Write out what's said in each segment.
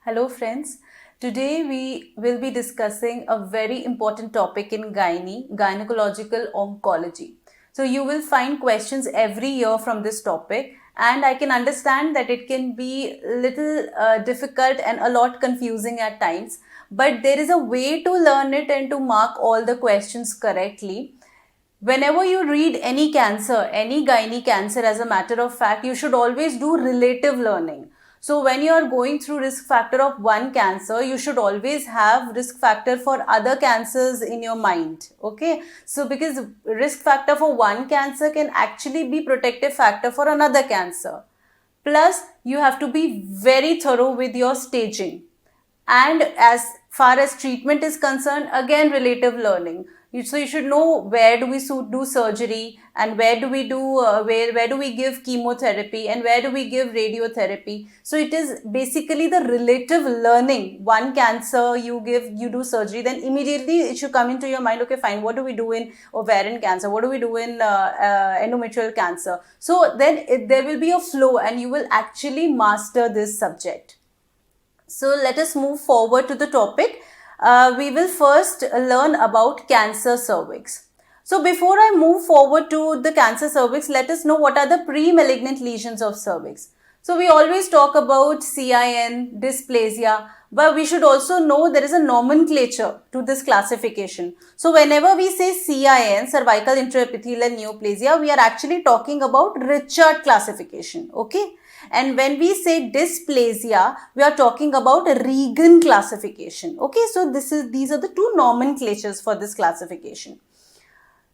Hello friends. Today we will be discussing a very important topic in gynecological oncology. So you will find questions every year from this topic, and I can understand that it can be little difficult and a lot confusing at times, but there is a way to learn it and to mark all the questions correctly. Whenever you read any cancer, any gynae cancer, as a matter of fact, you should always do relative learning. So when you are going through risk factor of one cancer, you should always have risk factor for other cancers in your mind. Okay. So because risk factor for one cancer can actually be protective factor for another cancer. Plus, you have to be very thorough with your staging. And as far as treatment is concerned, again, relative learning. So you should know where do we do surgery, and where do we do where do we give chemotherapy, and where do we give radiotherapy. So it is basically the relative learning. One cancer you do surgery, then immediately it should come into your mind, okay, fine, what do we do in ovarian cancer, what do we do in endometrial cancer. So then there will be a flow and you will actually master this subject. So let us move forward to the topic. We will first learn about cancer cervix. So before I move forward to the cancer cervix, let us know what are the pre-malignant lesions of cervix. So we always talk about CIN, dysplasia, but we should also know there is a nomenclature to this classification. So whenever we say CIN, cervical intraepithelial neoplasia, we are actually talking about Richard classification, okay? And when we say dysplasia, we are talking about Regan classification. Okay, so these are the two nomenclatures for this classification.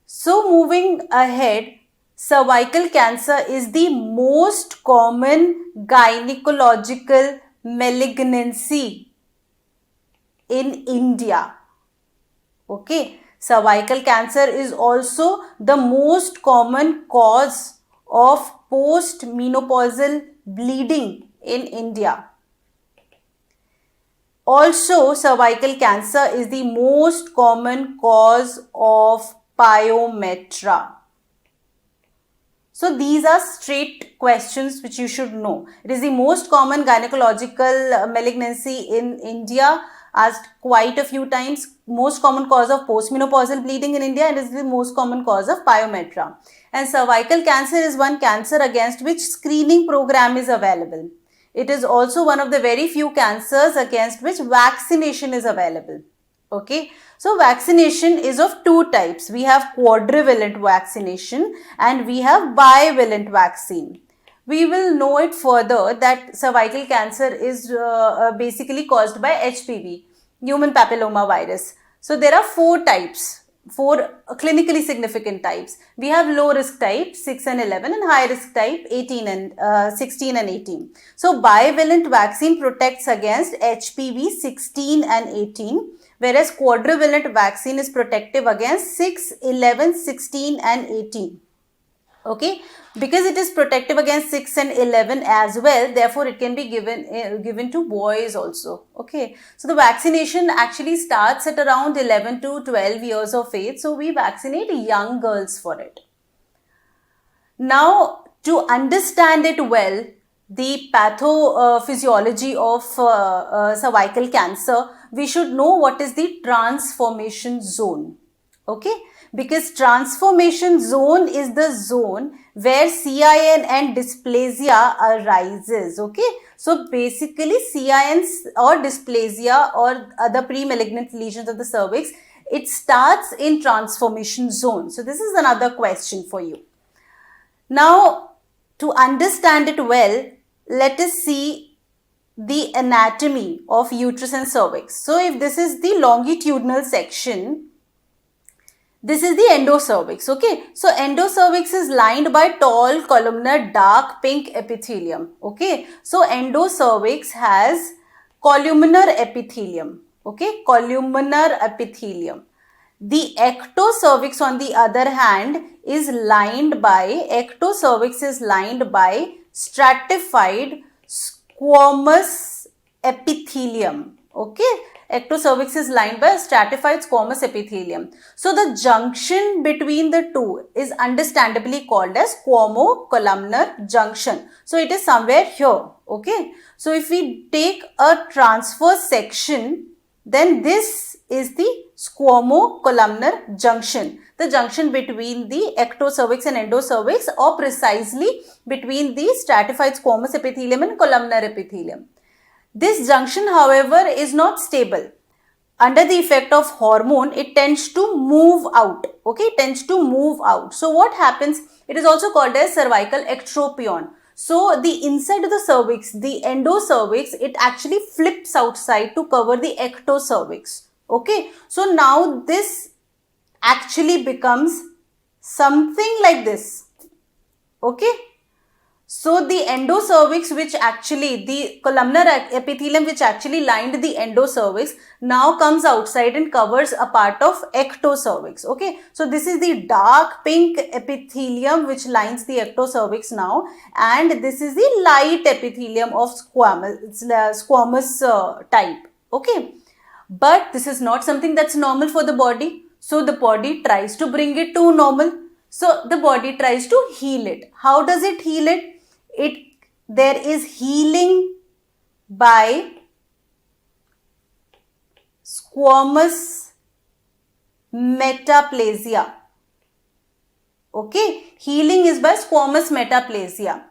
So moving ahead, cervical cancer is the most common gynecological malignancy in India. Okay, cervical cancer is also the most common cause of post-menopausal bleeding in India. Also, cervical cancer is the most common cause of pyometra. So these are straight questions which you should know. It is the most common gynecological malignancy in India, asked quite a few times. Most common cause of postmenopausal bleeding in India, and is the most common cause of pyometra. And cervical cancer is one cancer against which screening program is available. It is also one of the very few cancers against which vaccination is available. Okay, so vaccination is of two types. We have quadrivalent vaccination and we have bivalent vaccine. We will know it further that cervical cancer is basically caused by HPV, human papilloma virus. So there are four types, four clinically significant types. We have low risk type 6 and 11 and high risk type 18 and 16 and 18. So bivalent vaccine protects against HPV 16 and 18, whereas quadrivalent vaccine is protective against 6, 11, 16 and 18. Okay, because it is protective against 6 and 11 as well, therefore it can be given to boys also. Okay, so the vaccination actually starts at around 11 to 12 years of age, so we vaccinate young girls for it. Now, to understand it well, the pathophysiology of cervical cancer, we should know what is the transformation zone. Okay, because transformation zone is the zone where CIN and dysplasia arises. Okay, so basically CIN or dysplasia or other pre-malignant lesions of the cervix, it starts in transformation zone. So this is another question for you. Now, to understand it well, let us see the anatomy of uterus and cervix. So if this is the longitudinal section, this is the endocervix. Okay, so endocervix is lined by tall columnar dark pink epithelium. Okay, so endocervix has columnar epithelium. Okay, columnar epithelium. The ectocervix, on the other hand, is lined by stratified squamous epithelium. Okay, ectocervix is lined by a stratified squamous epithelium. So the junction between the two is understandably called as squamocolumnar junction. So it is somewhere here. Okay. So if we take a transverse section, then this is the squamocolumnar junction, the junction between the ectocervix and endocervix, or precisely between the stratified squamous epithelium and columnar epithelium. This junction, however, is not stable. Under the effect of hormone, it tends to move out. Okay, it tends to move out. So what happens? It is also called as cervical ectropion. So the inside of the cervix, the endocervix, it actually flips outside to cover the ectocervix. Okay, so now this actually becomes something like this. Okay, so the endocervix, which actually, the columnar epithelium which actually lined the endocervix, now comes outside and covers a part of ectocervix. Okay, so this is the dark pink epithelium which lines the ectocervix now, and this is the light epithelium of squamous type. Okay, but this is not something that's normal for the body. So the body tries to bring it to normal. So the body tries to heal it. How does it heal it? There is healing by squamous metaplasia. Okay, healing is by squamous metaplasia.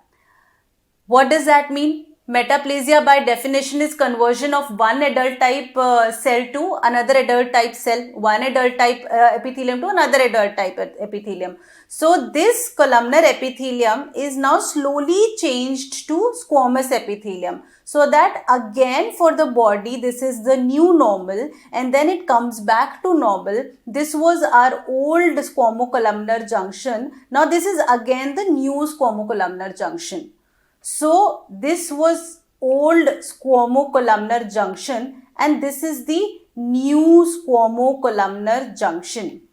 What does that mean? Metaplasia by definition is conversion of one adult type cell to another adult type cell, one adult type epithelium to another adult type epithelium. So this columnar epithelium is now slowly changed to squamous epithelium. So that again for the body, this is the new normal, and then it comes back to normal. This was our old squamocolumnar junction. Now this is again the new squamocolumnar junction. So this was old squamocolumnar junction, and this is the new squamocolumnar junction.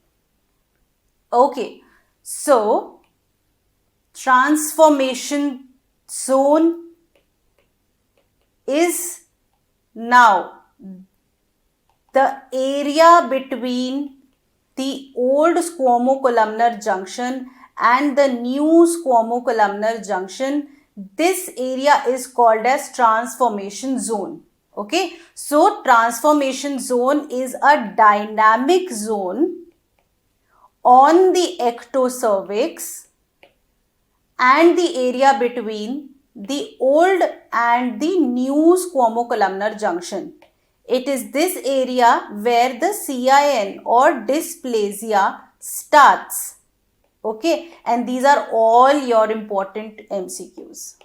Okay, so transformation zone is now the area between the old squamocolumnar junction and the new squamocolumnar junction. This area is called as transformation zone. Okay, so transformation zone is a dynamic zone on the ectocervix and the area between the old and the new squamocolumnar junction. It is this area where the CIN or dysplasia starts. Okay, and these are all your important MCQs.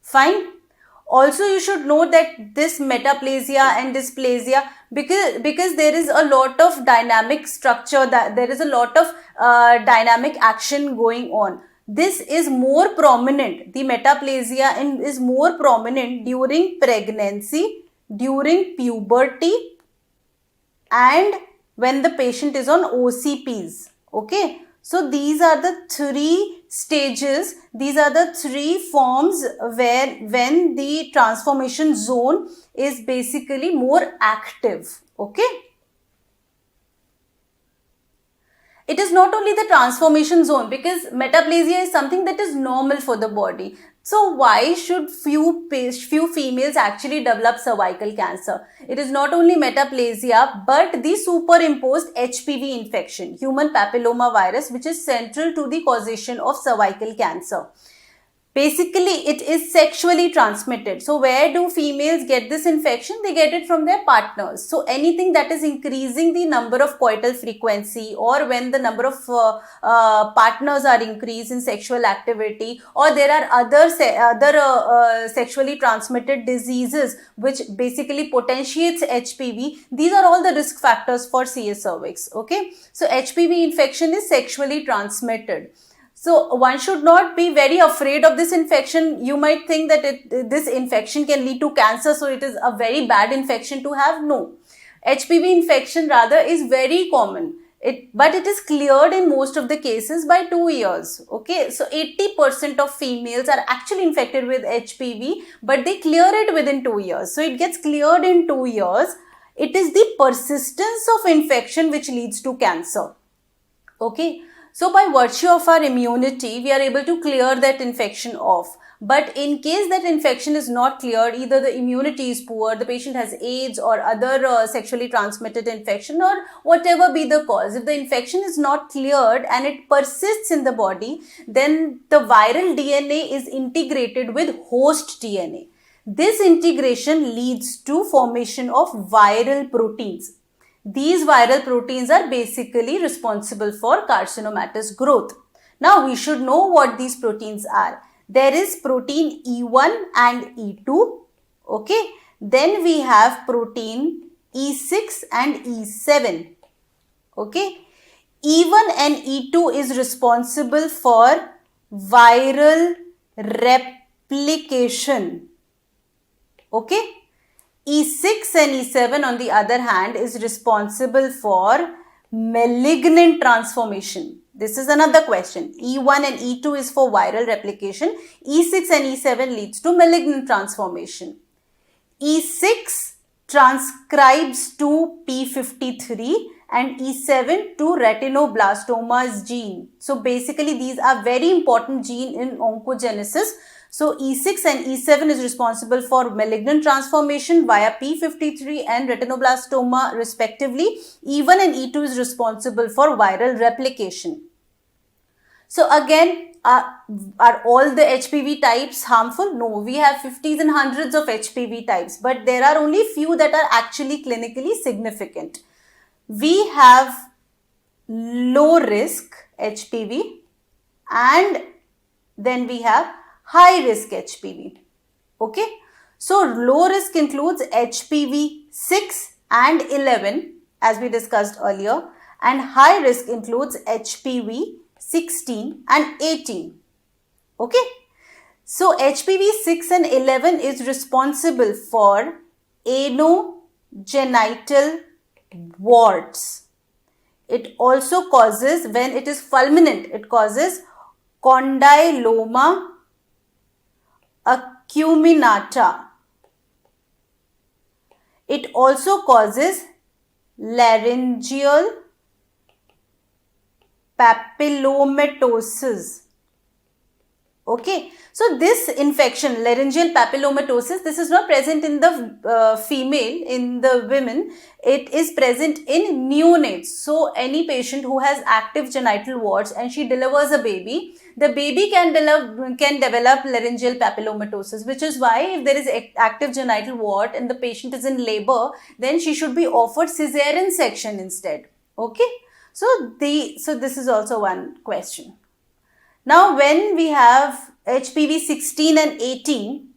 Fine. Also, you should know that this metaplasia and dysplasia, because there is a lot of dynamic structure, that there is a lot of dynamic action going on. This is more prominent, the metaplasia is more prominent during pregnancy, during puberty, and when the patient is on OCPs. Okay. So these are the three stages, these are the three forms where when the transformation zone is basically more active. Okay. It is not only the transformation zone, because metaplasia is something that is normal for the body. So why should few females actually develop cervical cancer? It is not only metaplasia, but the superimposed HPV infection, human papilloma virus, which is central to the causation of cervical cancer. Basically, it is sexually transmitted. So where do females get this infection? They get it from their partners. So anything that is increasing the number of coital frequency, or when the number of partners are increased in sexual activity, or there are other sexually transmitted diseases which basically potentiates HPV, these are all the risk factors for CS cervix. Okay, so HPV infection is sexually transmitted. So one should not be very afraid of this infection. You might think that this infection can lead to cancer, so it is a very bad infection to have. No. HPV infection rather is very common. But it is cleared in most of the cases by 2 years. Okay, so 80% of females are actually infected with HPV, but they clear it within 2 years. So it gets cleared in 2 years. It is the persistence of infection which leads to cancer. Okay, so by virtue of our immunity, we are able to clear that infection off. But in case that infection is not cleared, either the immunity is poor, the patient has AIDS or other sexually transmitted infection, or whatever be the cause, if the infection is not cleared and it persists in the body, then the viral DNA is integrated with host DNA. This integration leads to formation of viral proteins. These viral proteins are basically responsible for carcinomatous growth. Now we should know what these proteins are. There is protein E1 and E2. Okay. Then we have protein E6 and E7. Okay. E1 and E2 is responsible for viral replication. Okay. E6 and E7 on the other hand is responsible for malignant transformation. This is another question. E1 and E2 is for viral replication. E6 and E7 leads to malignant transformation. E6 transcribes to P53 and E7 to retinoblastomas gene. So basically these are very important gene in oncogenesis. So E6 and E7 is responsible for malignant transformation via P53 and retinoblastoma respectively. E1 and E2 is responsible for viral replication. So again, are all the HPV types harmful? No, we have 50s and hundreds of HPV types, but there are only few that are actually clinically significant. We have low risk HPV and then we have high risk HPV. Okay. So low risk includes HPV 6 and 11 as we discussed earlier, and high risk includes HPV 16 and 18. Okay. So HPV 6 and 11 is responsible for anogenital warts. It also causes, when it is fulminant, it causes condyloma acuminata. It also causes laryngeal papillomatosis. Okay, so this infection, laryngeal papillomatosis, this is not present in the female, in the women. It is present in neonates. So any patient who has active genital warts and she delivers a baby, the baby can develop laryngeal papillomatosis, which is why if there is active genital wart and the patient is in labor, then she should be offered cesarean section instead. Okay, so this is also one question. Now, when we have HPV 16 and 18,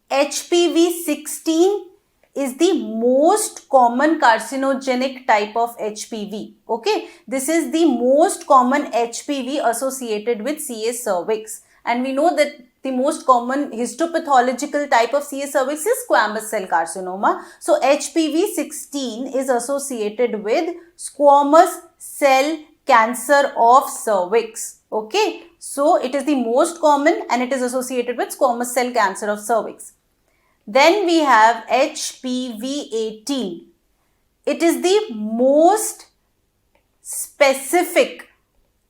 HPV 16 is the most common carcinogenic type of HPV. Okay, this is the most common HPV associated with CA cervix, and we know that the most common histopathological type of CA cervix is squamous cell carcinoma. So HPV 16 is associated with squamous cell cancer of cervix. Okay, so it is the most common and it is associated with squamous cell cancer of cervix. Then we have HPV 18. It is the most specific.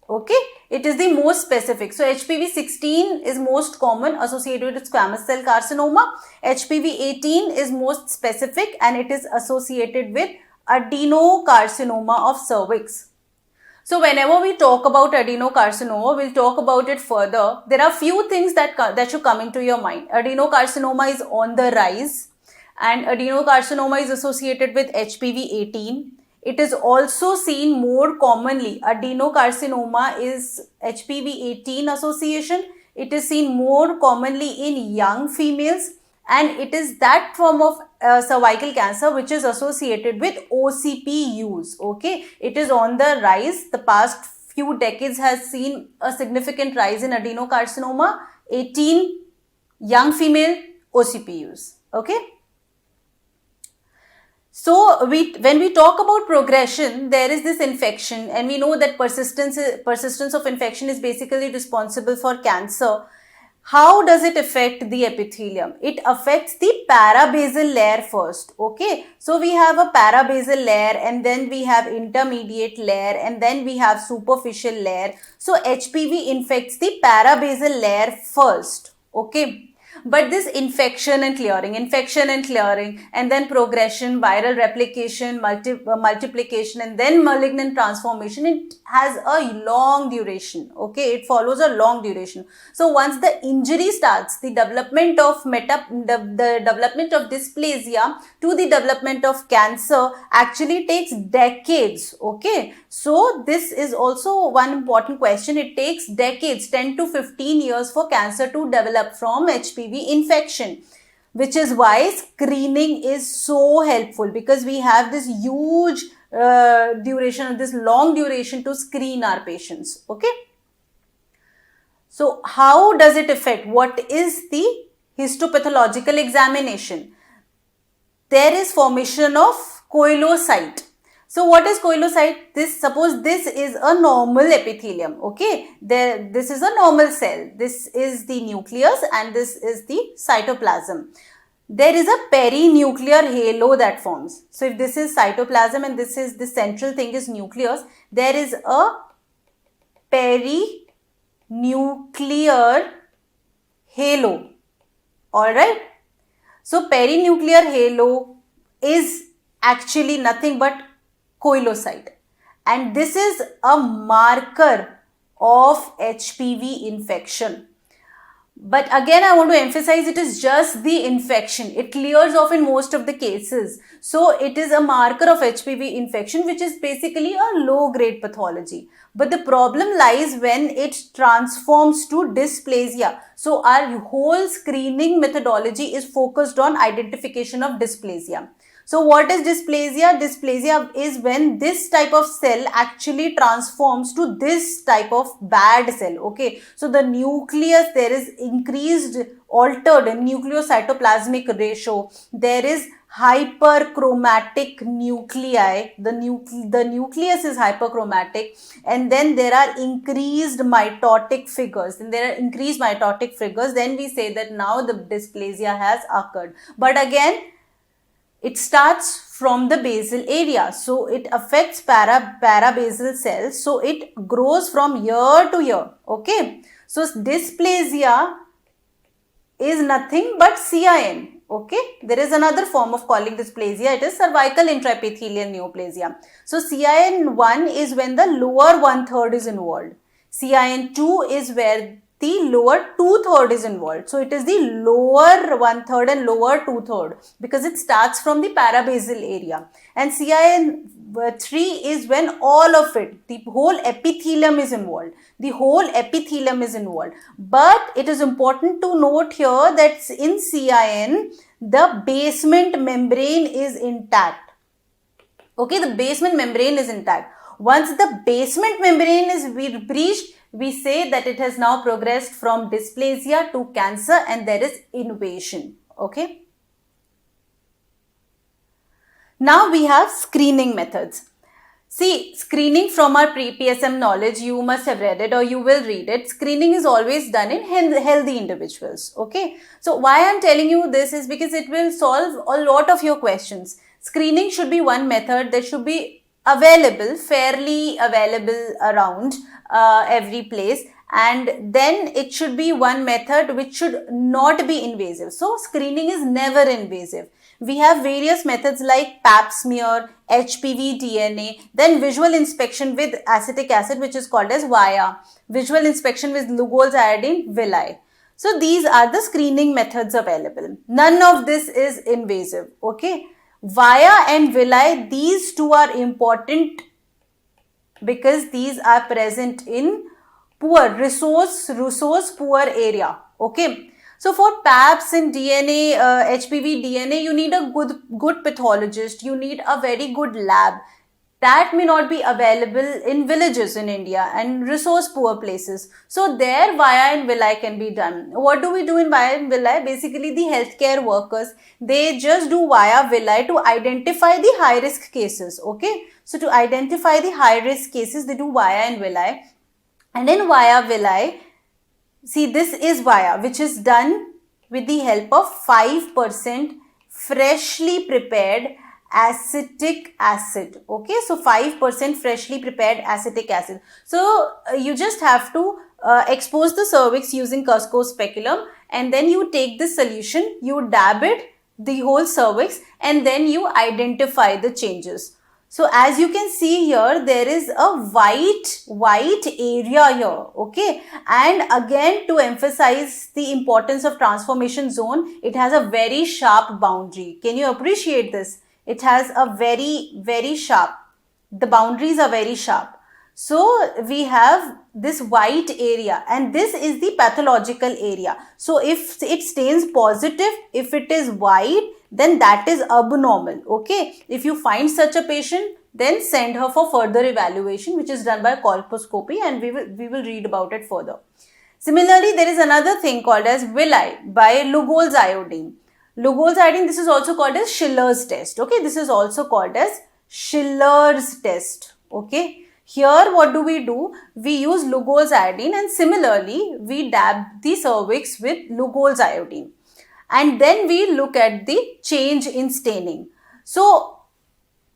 Okay, it is the most specific. So HPV 16 is most common, associated with squamous cell carcinoma. HPV 18 is most specific and it is associated with adenocarcinoma of cervix. So whenever we talk about adenocarcinoma, we'll talk about it further. There are few things that should come into your mind. Adenocarcinoma is on the rise and adenocarcinoma is associated with HPV 18. It is also seen more commonly. Adenocarcinoma is HPV 18 association. It is seen more commonly in young females, and it is that form of cervical cancer which is associated with OCP use. Okay, it is on the rise. The past few decades has seen a significant rise in adenocarcinoma. 18, young female, OCP use. Okay. So when we talk about progression, there is this infection, and we know that persistence of infection is basically responsible for cancer. How does it affect the epithelium? It affects the parabasal layer first. Okay, so we have a parabasal layer, and then we have intermediate layer, and then we have superficial layer. So HPV infects the parabasal layer first. Okay, but this infection and clearing, and then progression, viral replication, multiplication, and then malignant transformation, it has a long duration. Okay, it follows a long duration. So once the injury starts, the development of the development of dysplasia to the development of cancer actually takes decades. Okay, so this is also one important question. It takes decades, 10 to 15 years for cancer to develop from HPV infection, which is why screening is so helpful, because we have this huge duration, this long duration to screen our patients. Okay. So how does it affect? What is the histopathological examination? There is formation of coilocyte. So what is coilocyte? Suppose this is a normal epithelium. Okay, this is a normal cell. This is the nucleus and this is the cytoplasm. There is a perinuclear halo that forms. So if this is cytoplasm and this is the central thing is nucleus, there is a perinuclear halo. Alright. So perinuclear halo is actually nothing but coilocyte, and this is a marker of HPV infection. But again, I want to emphasize, it is just the infection. It clears off in most of the cases. So it is a marker of HPV infection, which is basically a low grade pathology. But the problem lies when it transforms to dysplasia. So our whole screening methodology is focused on identification of dysplasia. So what is dysplasia? Dysplasia is when this type of cell actually transforms to this type of bad cell. Okay, so the nucleus, there is increased, altered nucleocytoplasmic ratio. There is hyperchromatic nuclei. The nucleus is hyperchromatic, and then there are increased mitotic figures. Then we say that now the dysplasia has occurred. But again, it starts from the basal area. So it affects parabasal cells. So it grows from year to year. Okay. So dysplasia is nothing but CIN. Okay. There is another form of calling dysplasia. It is cervical intraepithelial neoplasia. So CIN1 is when the lower 1/3 is involved. CIN2 is where the lower 2/3 is involved. So it is the lower 1/3 and lower 2/3, because it starts from the parabasal area. And CIN3 is when all of it, the whole epithelium is involved. But it is important to note here that in CIN, the basement membrane is intact. Okay, the basement membrane is intact. Once the basement membrane is breached, we say that it has now progressed from dysplasia to cancer and there is invasion. Okay. Now we have screening methods. See, screening, from our pre-PSM knowledge, you must have read it or you will read it. Screening is always done in healthy individuals. Okay. So why I am telling you this is because it will solve a lot of your questions. Screening should be one method that should be fairly available around every place, and then it should be one method which should not be invasive. So screening is never invasive. We have various methods like pap smear, HPV DNA, then visual inspection with acetic acid, which is called as VIA, visual inspection with Lugol's iodine, villi. So these are the screening methods available. None of this is invasive. Okay. VIA and villi, these two are important because these are present in poor, resource poor area. Okay. So for PAPs and DNA, HPV DNA, you need a good pathologist. You need a very good lab. That may not be available in villages in India and resource poor places. So there VIA and villi can be done. What do we do in VIA and villi? Basically the healthcare workers, they just do VIA villi to identify the high risk cases. Okay. So to identify the high risk cases, they do VIA and villi. And in VIA villi, See, this is via, which is done with the help of 5% freshly prepared acetic acid. Okay, so 5% freshly prepared acetic acid. So you just have to expose the cervix using Cusco speculum, and then you take this solution, you dab it the whole cervix, and then you identify the changes. So as you can see here, there is a white area here, okay? And again, to emphasize the importance of transformation zone, it has a very sharp boundary. Can you appreciate this? It has a very sharp, the boundaries are very sharp. So we have this white area, and this is the pathological area. So if it stains positive, if it is white, then that is abnormal. Okay. If you find such a patient, then send her for further evaluation, which is done by colposcopy, and we will read about it further. Similarly, there is another thing called as villi by Lugol's iodine. Lugol's iodine, this is also called as Schiller's test. Okay, this is also called as Schiller's test. Okay. Here, what do? We use Lugol's iodine, and similarly, we dab the cervix with Lugol's iodine. And then we look at the change in staining. So,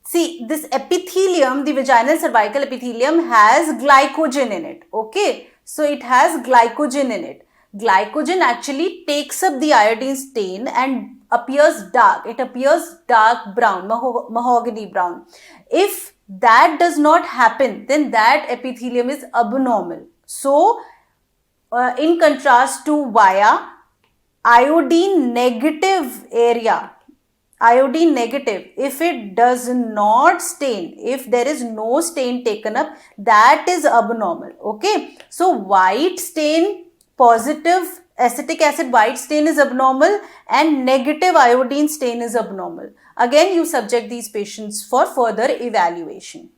see, this epithelium, the vaginal cervical epithelium, has glycogen in it. Okay. So, it has glycogen in it. Glycogen actually takes up the iodine stain and appears dark. It appears dark brown, mahogany brown. If that does not happen, then that epithelium is abnormal. So, in contrast to via, iodine negative area, iodine negative, if it does not stain, if there is no stain taken up, that is abnormal. Okay. So, white stain, positive acetic acid white stain is abnormal, and negative iodine stain is abnormal. Again, you subject these patients for further evaluation.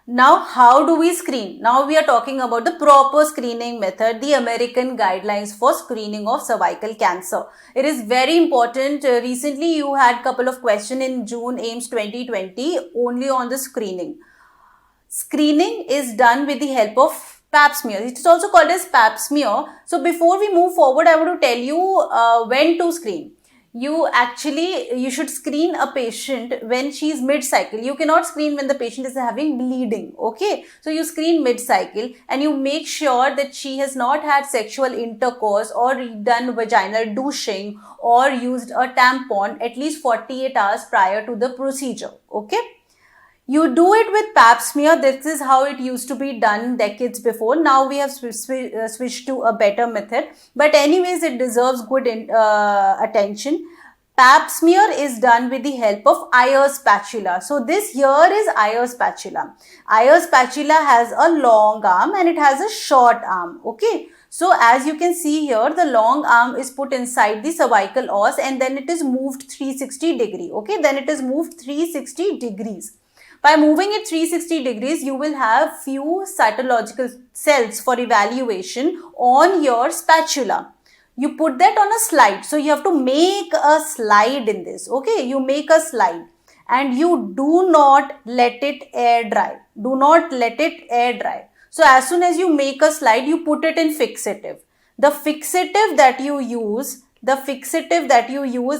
Now, how do we screen? Now, we are talking about the proper screening method, the American guidelines for screening of cervical cancer. It is very important. Recently, you had a couple of questions in June AIIMS 2020 only on the screening. Screening is done with the help of Pap smear. It is also called as Pap smear. So, before we move forward, I want to tell you when to screen. You should screen a patient when she is mid-cycle. You cannot screen when the patient is having bleeding. Okay. So, you screen mid-cycle and you make sure that she has not had sexual intercourse or done vaginal douching or used a tampon at least 48 hours prior to the procedure. Okay. You do it with Pap smear. This is how it used to be done decades before. Now we have switched to a better method. But anyways, it deserves good attention. Pap smear is done with the help of Ayer spatula. So this here is Ayer spatula. Ayer spatula has a long arm and it has a short arm. Okay. So as you can see here, the long arm is put inside the cervical os and then it is moved 360 degree. Okay. Then it is moved 360 degrees. By moving it 360 degrees, you will have few cytological cells for evaluation on your spatula. You put that on a slide. So, you have to make a slide in this. Okay, you make a slide and you do not let it air dry. Do not let it air dry. So, as soon as you make a slide, you put it in fixative. The fixative that you use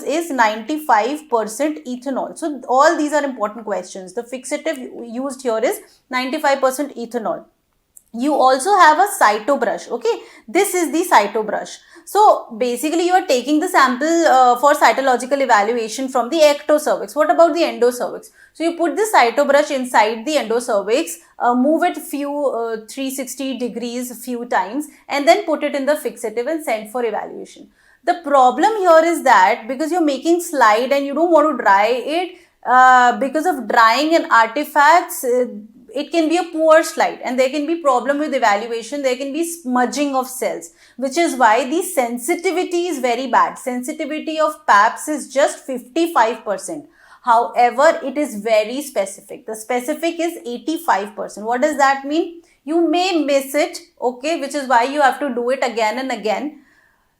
is 95% ethanol. So, all these are important questions. The fixative used here is 95% ethanol. You also have a cytobrush. Okay, this is the cytobrush. So, basically you are taking the sample for cytological evaluation from the ectocervix. What about the endocervix? So, you put the cytobrush inside the endocervix, move it 360 degrees few times and then put it in the fixative and send for evaluation. The problem here is that because you're making slide and you don't want to dry it, because of drying and artifacts, it can be a poor slide and there can be problem with evaluation. There can be smudging of cells, which is why the sensitivity is very bad. Sensitivity of PAPs is just 55%. However, it is very specific. The specific is 85%. What does that mean? You may miss it, okay, which is why you have to do it again and again.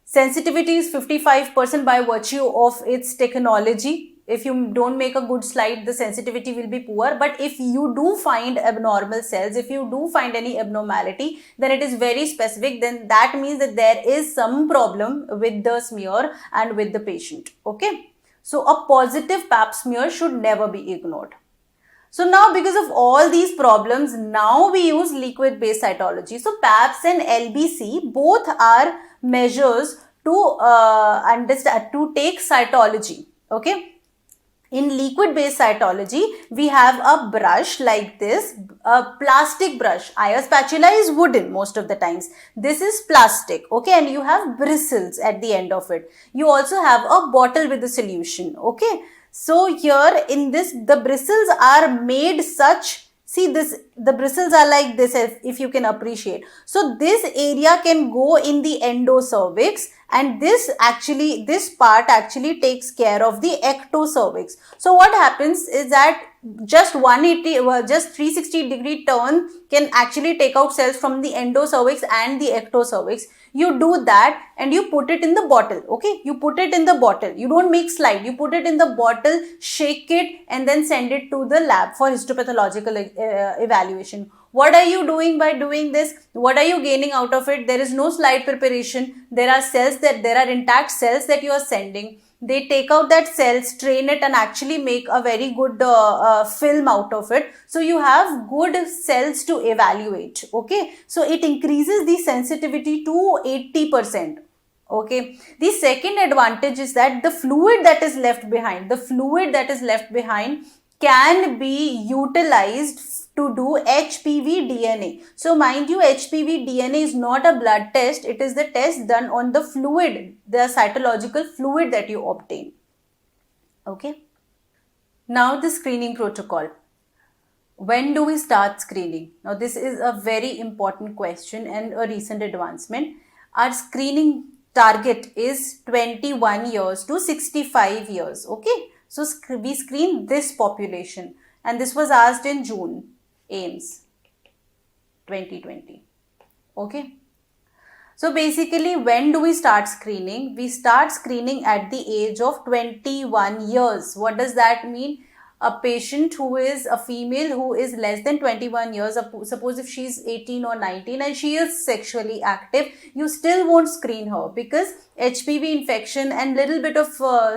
Sensitivity is 55% by virtue of its technology. If you don't make a good slide, the sensitivity will be poor. But if you do find abnormal cells, if you do find any abnormality, then it is very specific. Then that means that there is some problem with the smear and with the patient. Okay. So a positive pap smear should never be ignored. So now, because of all these problems, now we use liquid-based cytology. So PAPS and LBC both are measures to understand, to take cytology. Okay. In liquid-based cytology, we have a brush like this, a plastic brush. IR spatula is wooden most of the times. This is plastic, okay, and you have bristles at the end of it. You also have a bottle with a solution, okay. So here in this, the bristles are made such, see this, the bristles are like this, if you can appreciate. So this area can go in the endocervix, and this part actually takes care of the ectocervix. So what happens is that just 360-degree turn can actually take out cells from the endocervix and the ectocervix. You do that and you put it in the bottle, okay? You put it in the bottle. You don't make slide. You put it in the bottle, shake it, and then send it to the lab for histopathological evaluation. What are you doing by doing this? What are you gaining out of it? There is no slide preparation. There are intact cells that you are sending. They take out that cell, strain it, and actually make a very good film out of it. So you have good cells to evaluate. Okay. So it increases the sensitivity to 80%. Okay. The second advantage is that the fluid that is left behind, can be utilized to do HPV DNA. So mind you, HPV DNA is not a blood test. It is the test done on the fluid, the cytological fluid that you obtain. Okay. Now the screening protocol. When do we start screening? Now this is a very important question and a recent advancement. Our screening target is 21 years to 65 years. Okay. So we screen this population, and this was asked in June. AIMS 2020. Okay. So basically, when do we start screening? We start screening at the age of 21 years. What does that mean? A patient who is a female who is less than 21 years, suppose if she is 18 or 19 and she is sexually active, you still won't screen her, because HPV infection and little bit of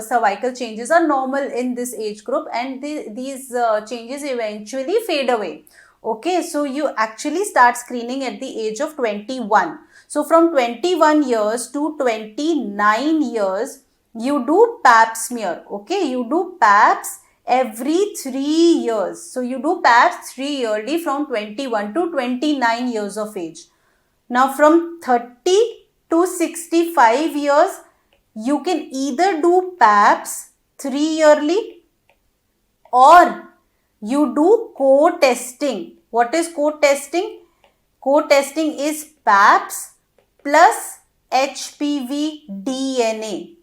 cervical changes are normal in this age group, and these changes eventually fade away. Okay, so you actually start screening at the age of 21. So from 21 years to 29 years, you do pap smear. Okay, you do PAPs every 3 years. So you do PAPs 3 yearly from 21 to 29 years of age. Now from 30 to 65 years, you can either do PAPs 3 yearly or you do co-testing. What is co-testing? Co-testing is PAPs plus HPV DNA.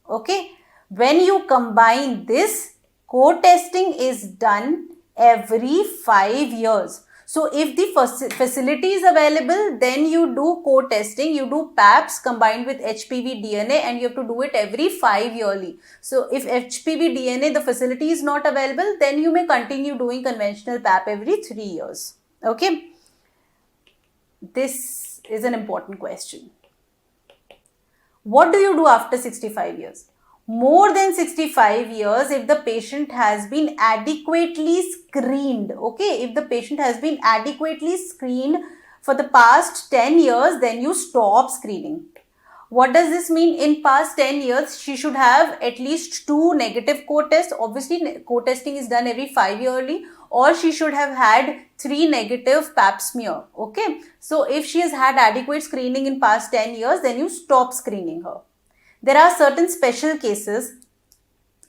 Okay. When you combine this, co-testing is done every 5 years. So if the facility is available, then you do co-testing, you do PAPs combined with HPV DNA, and you have to do it every 5 yearly. So if HPV DNA, the facility is not available, then you may continue doing conventional PAP every 3 years. Okay. This is an important question. What do you do after 65 years? More than 65 years, if the patient has been adequately screened, okay, if the patient has been adequately screened for the past 10 years, then you stop screening. What does this mean? In past 10 years, she should have at least 2 negative co-tests. Obviously, co-testing is done every 5 yearly, or she should have had 3 negative pap smear. Okay. So if she has had adequate screening in past 10 years, then you stop screening her. There are certain special cases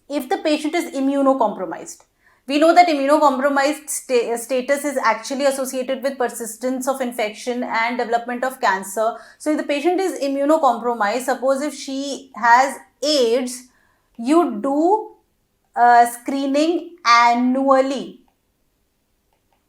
if the patient is immunocompromised. We know that immunocompromised status is actually associated with persistence of infection and development of cancer. So if the patient is immunocompromised, suppose if she has AIDS, you do screening annually.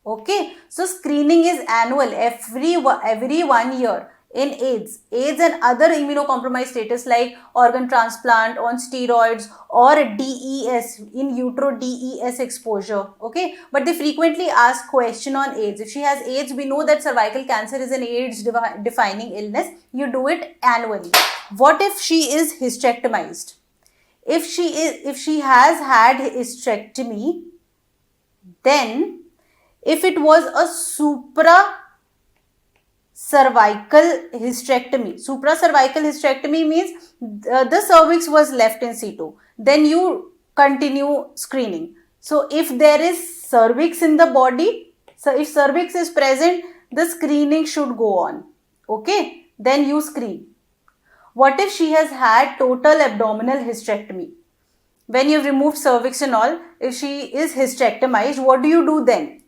Okay, so screening is annual, every 1 year. in AIDS and other immunocompromised status like organ transplant on steroids or DES, in utero DES exposure, okay? But they frequently ask question on AIDS. If she has AIDS, we know that cervical cancer is an AIDS defining illness. You do it annually. What if she is hysterectomized? If she has had hysterectomy, then if it was a supracervical hysterectomy means the cervix was left in situ, then you continue screening. So if there is cervix in the body, so if cervix is present, the screening should go on, okay? Then you screen. What if she has had total abdominal hysterectomy? When you've removed cervix and all, if she is hysterectomized, what do you do then?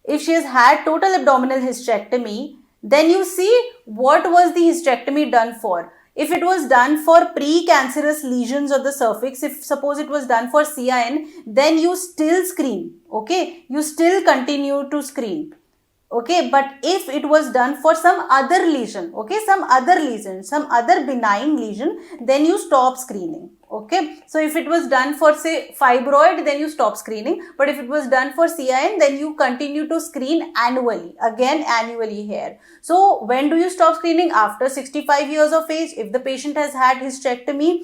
If she has had total abdominal hysterectomy, then you see what was the hysterectomy done for. If it was done for precancerous lesions of the cervix, if suppose it was done for CIN, then you still screen, okay? You still continue to screen. Okay, but if it was done for some other lesion, okay, some other benign lesion, then you stop screening, okay? So if it was done for say fibroid, then you stop screening, but if it was done for CIN, then you continue to screen annually, again annually here. So when do you stop screening? After 65 years of age. If the patient has had hysterectomy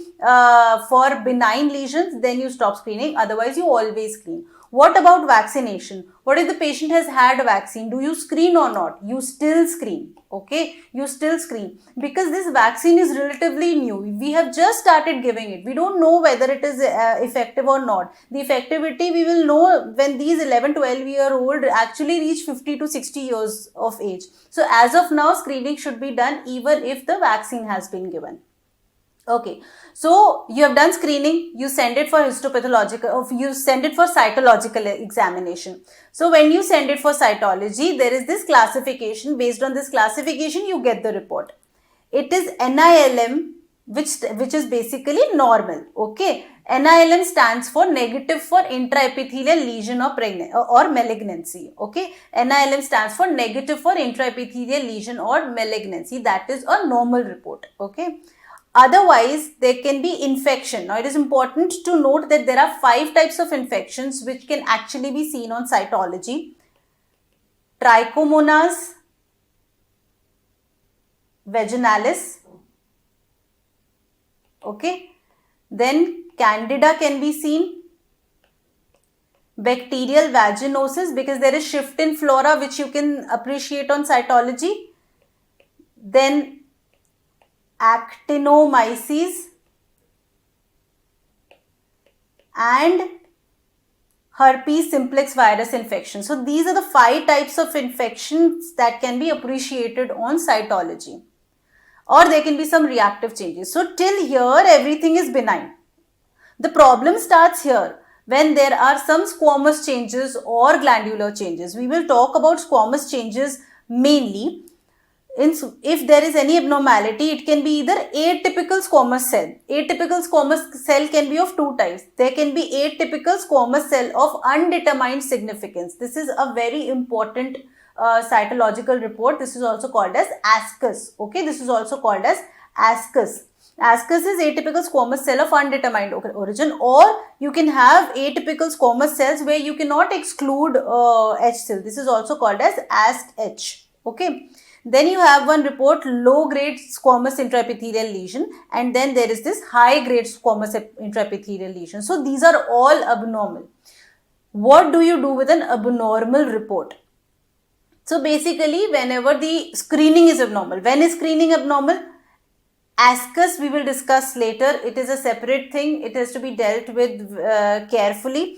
for benign lesions, then you stop screening, otherwise you always screen. What about vaccination? What if the patient has had a vaccine? Do you screen or not? You still screen, okay? You still screen because this vaccine is relatively new. We have just started giving it. We don't know whether it is effective or not. The effectivity we will know when these 11-12-year-old actually reach 50 to 60 years of age. So as of now, screening should be done even if the vaccine has been given. Okay, so you have done screening, you send it for histopathological, you send it for cytological examination. So when you send it for cytology, there is this classification. Based on this classification, you get the report. It is NILM, which is basically normal, okay? NILM stands for negative for intraepithelial lesion or malignancy, okay? NILM stands for negative for intraepithelial lesion or malignancy. That is a normal report, okay? Otherwise, there can be infection. Now, it is important to note that there are 5 types of infections which can actually be seen on cytology. Trichomonas vaginalis, okay. Then Candida can be seen. Bacterial vaginosis, because there is shift in flora which you can appreciate on cytology. Then actinomyces and herpes simplex virus infection. So these are the 5 types of infections that can be appreciated on cytology, or there can be some reactive changes. So till here everything is benign. The problem starts here when there are some squamous changes or glandular changes. We will talk about squamous changes mainly. If there is any abnormality, it can be either atypical squamous cell. Atypical squamous cell can be of 2 types. There can be atypical squamous cell of undetermined significance. This is a very important cytological report. This is also called as ASCUS. Okay, this is also called as ASCUS. ASCUS is atypical squamous cell of undetermined origin, or you can have atypical squamous cells where you cannot exclude H cell. This is also called as ASC-H. Okay. Then you have one report, low-grade squamous intraepithelial lesion, and then there is this high-grade squamous intraepithelial lesion. So these are all abnormal. What do you do with an abnormal report? So basically, whenever the screening is abnormal, when is screening abnormal? ASCUS we will discuss later. It is a separate thing. It has to be dealt with carefully.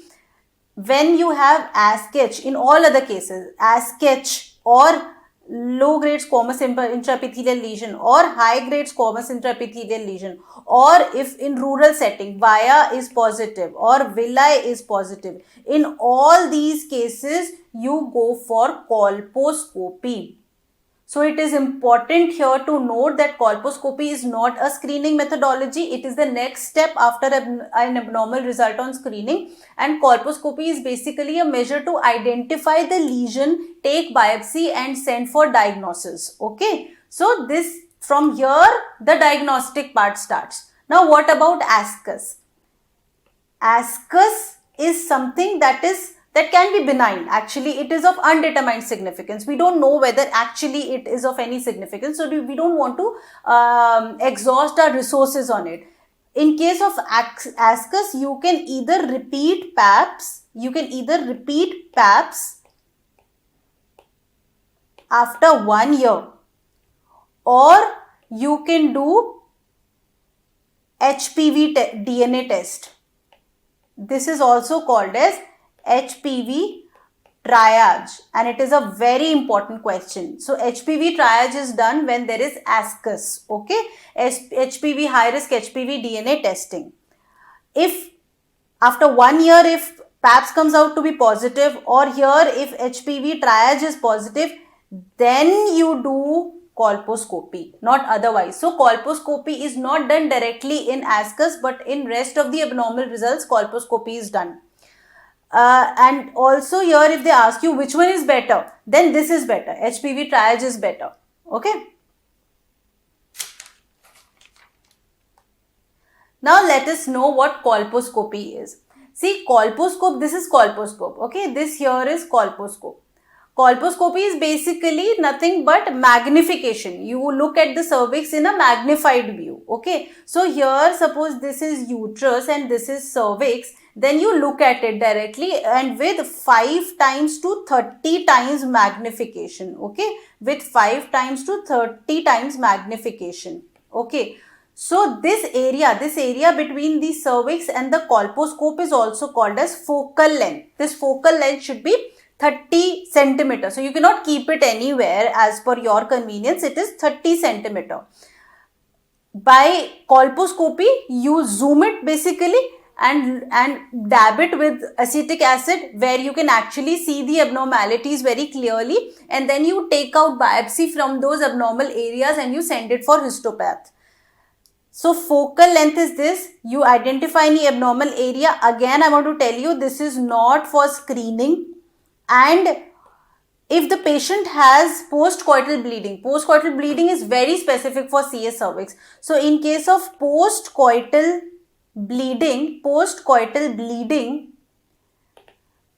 When you have ASC-H, in all other cases, ASC-H or low-grade squamous intraepithelial lesion or high-grade squamous intraepithelial lesion, or if in rural setting VIA is positive or villi is positive, in all these cases you go for colposcopy. So it is important here to note that colposcopy is not a screening methodology. It is the next step after an abnormal result on screening, and colposcopy is basically a measure to identify the lesion, take biopsy and send for diagnosis. Okay. So this, from here, the diagnostic part starts. Now what about ascus? Ascus is something that can be benign. Actually, it is of undetermined significance. We don't know whether actually it is of any significance. So we don't want to exhaust our resources on it. In case of ascus, you can either repeat PAPs. After 1 year, or you can do HPV DNA test. This is also called as HPV triage, and it is a very important question. So HPV triage is done when there is ascus. Okay, HPV high risk HPV DNA testing. If after 1 year, if PAPS comes out to be positive, or here if HPV triage is positive, then you do colposcopy, not otherwise. So colposcopy is not done directly in ascus, but in rest of the abnormal results, colposcopy is done. And also here, if they ask you which one is better, then this is better. HPV triage is better. Okay. Now let us know what colposcopy is. See, colposcope, this is colposcope. Okay, this here is colposcope. Colposcopy is basically nothing but magnification. You look at the cervix in a magnified view. Okay, so here suppose this is uterus and this is cervix, then you look at it directly and with 5 times to 30 times magnification. Okay, with 5 times to 30 times magnification. Okay, so this area between the cervix and the colposcope is also called as focal length. This focal length should be 30 centimeters. So you cannot keep it anywhere as per your convenience. It is 30 centimeter. By colposcopy, you zoom it basically and dab it with acetic acid, where you can actually see the abnormalities very clearly, and then you take out biopsy from those abnormal areas and you send it for histopath. So focal length is this. You identify any abnormal area. Again, I want to tell you, this is not for screening. And if the patient has postcoital bleeding is very specific for CS cervix. So in case of postcoital bleeding,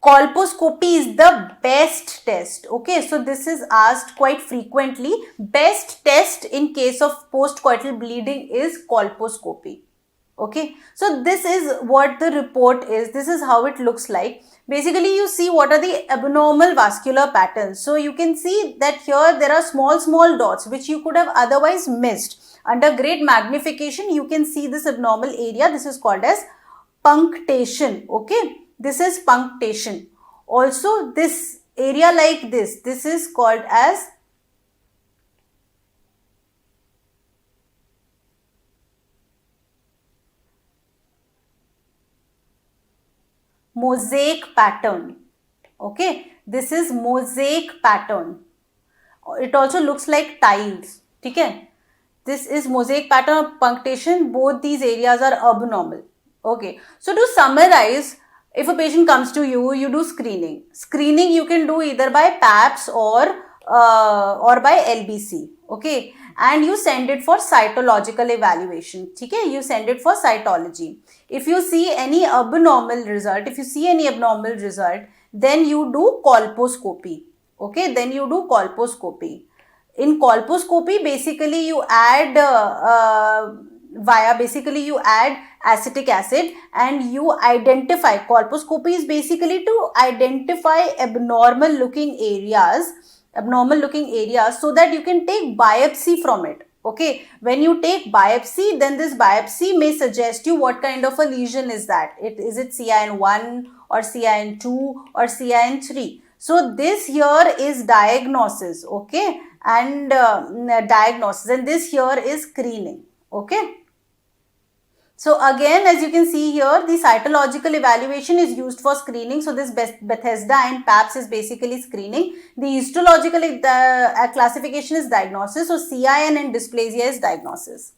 colposcopy is the best test. Okay, so this is asked quite frequently. Best test in case of postcoital bleeding is colposcopy. Okay, so this is what the report is. This is how it looks like. Basically, you see what are the abnormal vascular patterns. So you can see that here there are small dots which you could have otherwise missed. Under great magnification, you can see this abnormal area. This is called as punctation. Okay, this is punctation. Also, this area like this is called as mosaic pattern. Okay, this is mosaic pattern. It also looks like tiles. Okay, this is mosaic pattern of punctation. Both these areas are abnormal. Okay, so to summarize, if a patient comes to you, you do screening. Screening you can do either by PAPS or by LBC. Okay, and you send it for cytological evaluation. Okay, you send it for cytology. If you see any abnormal result, then you do colposcopy. Okay, then you do colposcopy. In colposcopy, basically you add you add acetic acid and you identify. Colposcopy is basically to identify abnormal looking areas so that you can take biopsy from it. Okay, when you take biopsy, then this biopsy may suggest you what kind of a lesion is that. Is it CIN1 or CIN2 or CIN3? So this here is diagnosis. Okay, and diagnosis, and this here is screening. Okay. So again, as you can see here, the cytological evaluation is used for screening. So this Bethesda and PAPS is basically screening. The histological classification is diagnosis. So CIN and dysplasia is diagnosis.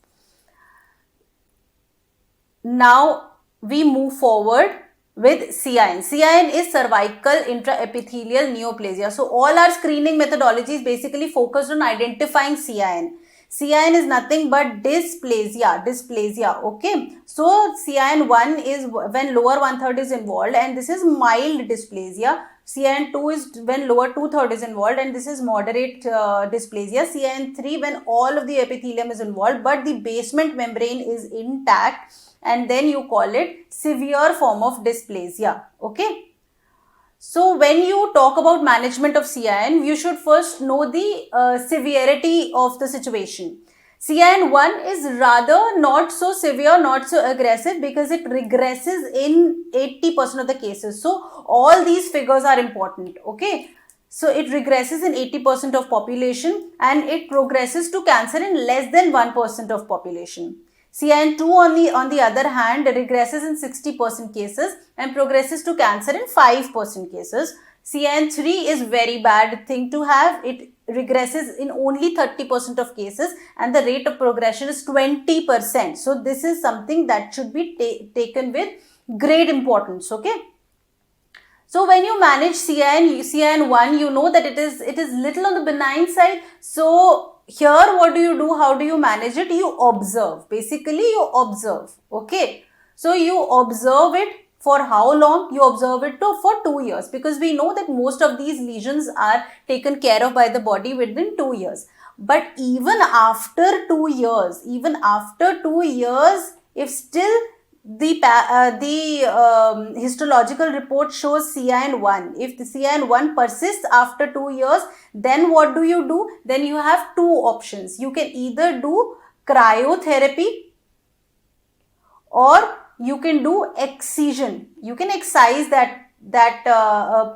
Now we move forward with CIN. CIN is cervical intraepithelial neoplasia. So all our screening methodologies basically focused on identifying CIN. CIN is nothing but dysplasia, okay. So CIN1 is when lower 1/3 is involved, and this is mild dysplasia. CIN2 is when lower 2/3 is involved, and this is moderate dysplasia. CIN3 when all of the epithelium is involved but the basement membrane is intact, and then you call it severe form of dysplasia, okay. So when you talk about management of CIN, you should first know the severity of the situation. CIN1 is rather not so severe, not so aggressive, because it regresses in 80% of the cases. So all these figures are important, okay. So it regresses in 80% of population, and it progresses to cancer in less than 1% of population. CIN2 on the other hand regresses in 60% cases and progresses to cancer in 5% cases. CIN3 is very bad thing to have. It regresses in only 30% of cases and the rate of progression is 20%. So this is something that should be taken with great importance, okay. So when you manage CIN1, you know that it is little on the benign side. So here what do you do? How do you manage it? You observe. Basically you observe, okay. So you observe it for how long? You observe it for 2 years, because we know that most of these lesions are taken care of by the body within 2 years. But even after 2 years, if still the histological report shows CIN1. If the CIN1 persists after 2 years, then what do you do? Then you have two options. You can either do cryotherapy or you can do excision. You can excise that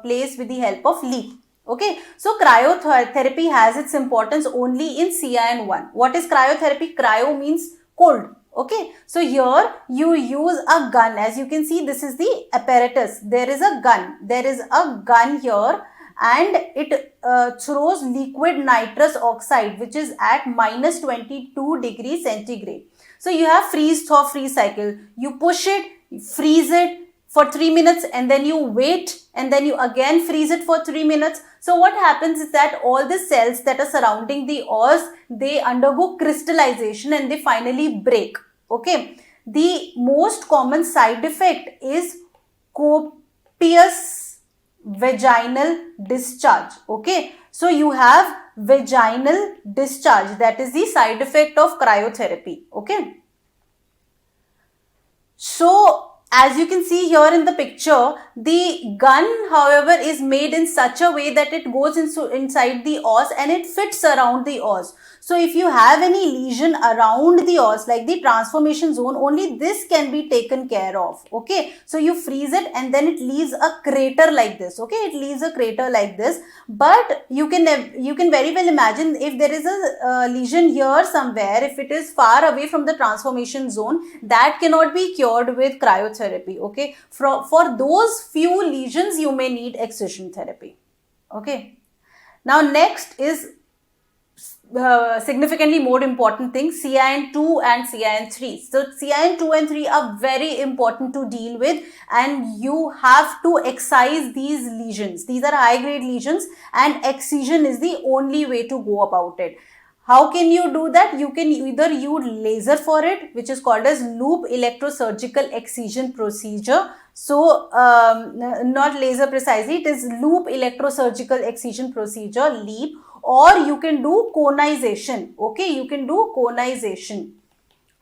place with the help of LEEP. Okay, so cryotherapy has its importance only in CIN1. What is cryotherapy? Cryo means cold. Okay, so here you use a gun. As you can see, this is the apparatus. There is a gun here, and it throws liquid nitrous oxide, which is at minus 22 degrees centigrade. So you have freeze thaw freeze cycle. You push it, freeze it for 3 minutes, and then you wait, and then you again freeze it for 3 minutes. So what happens is that all the cells that are surrounding the os, they undergo crystallization and they finally break. Okay. The most common side effect is copious vaginal discharge. Okay. So you have vaginal discharge. That is the side effect of cryotherapy. Okay. So as you can see here in the picture, the gun, however, is made in such a way that it goes inside the os and it fits around the os. So if you have any lesion around the os, like the transformation zone, only this can be taken care of. Okay. So you freeze it and then it leaves a crater like this. Okay. It leaves a crater like this. But you can very well imagine if there is a lesion here somewhere, if it is far away from the transformation zone, that cannot be cured with cryotherapy. Okay. For those few lesions, you may need excision therapy. Okay. Now next is significantly more important thing, CIN2 and CIN3. So CIN2 and 3 are very important to deal with, and you have to excise these lesions. These are high grade lesions and excision is the only way to go about it. How can you do that? You can either use laser for it, which is called as loop electrosurgical excision procedure. So not laser precisely, it is loop electrosurgical excision procedure, LEEP. Or you can do conization. Okay, you can do conization.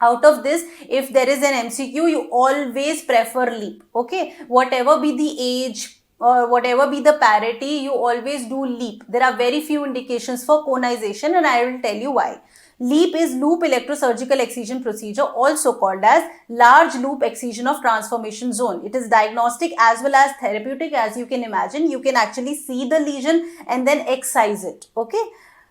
Out of this, if there is an MCQ, you always prefer LEEP. Okay, whatever be the age or whatever be the parity, you always do LEEP. There are very few indications for conization, and I will tell you why. LEEP is loop electrosurgical excision procedure, also called as large loop excision of transformation zone. It is diagnostic as well as therapeutic. As you can imagine, you can actually see the lesion and then excise it. Okay.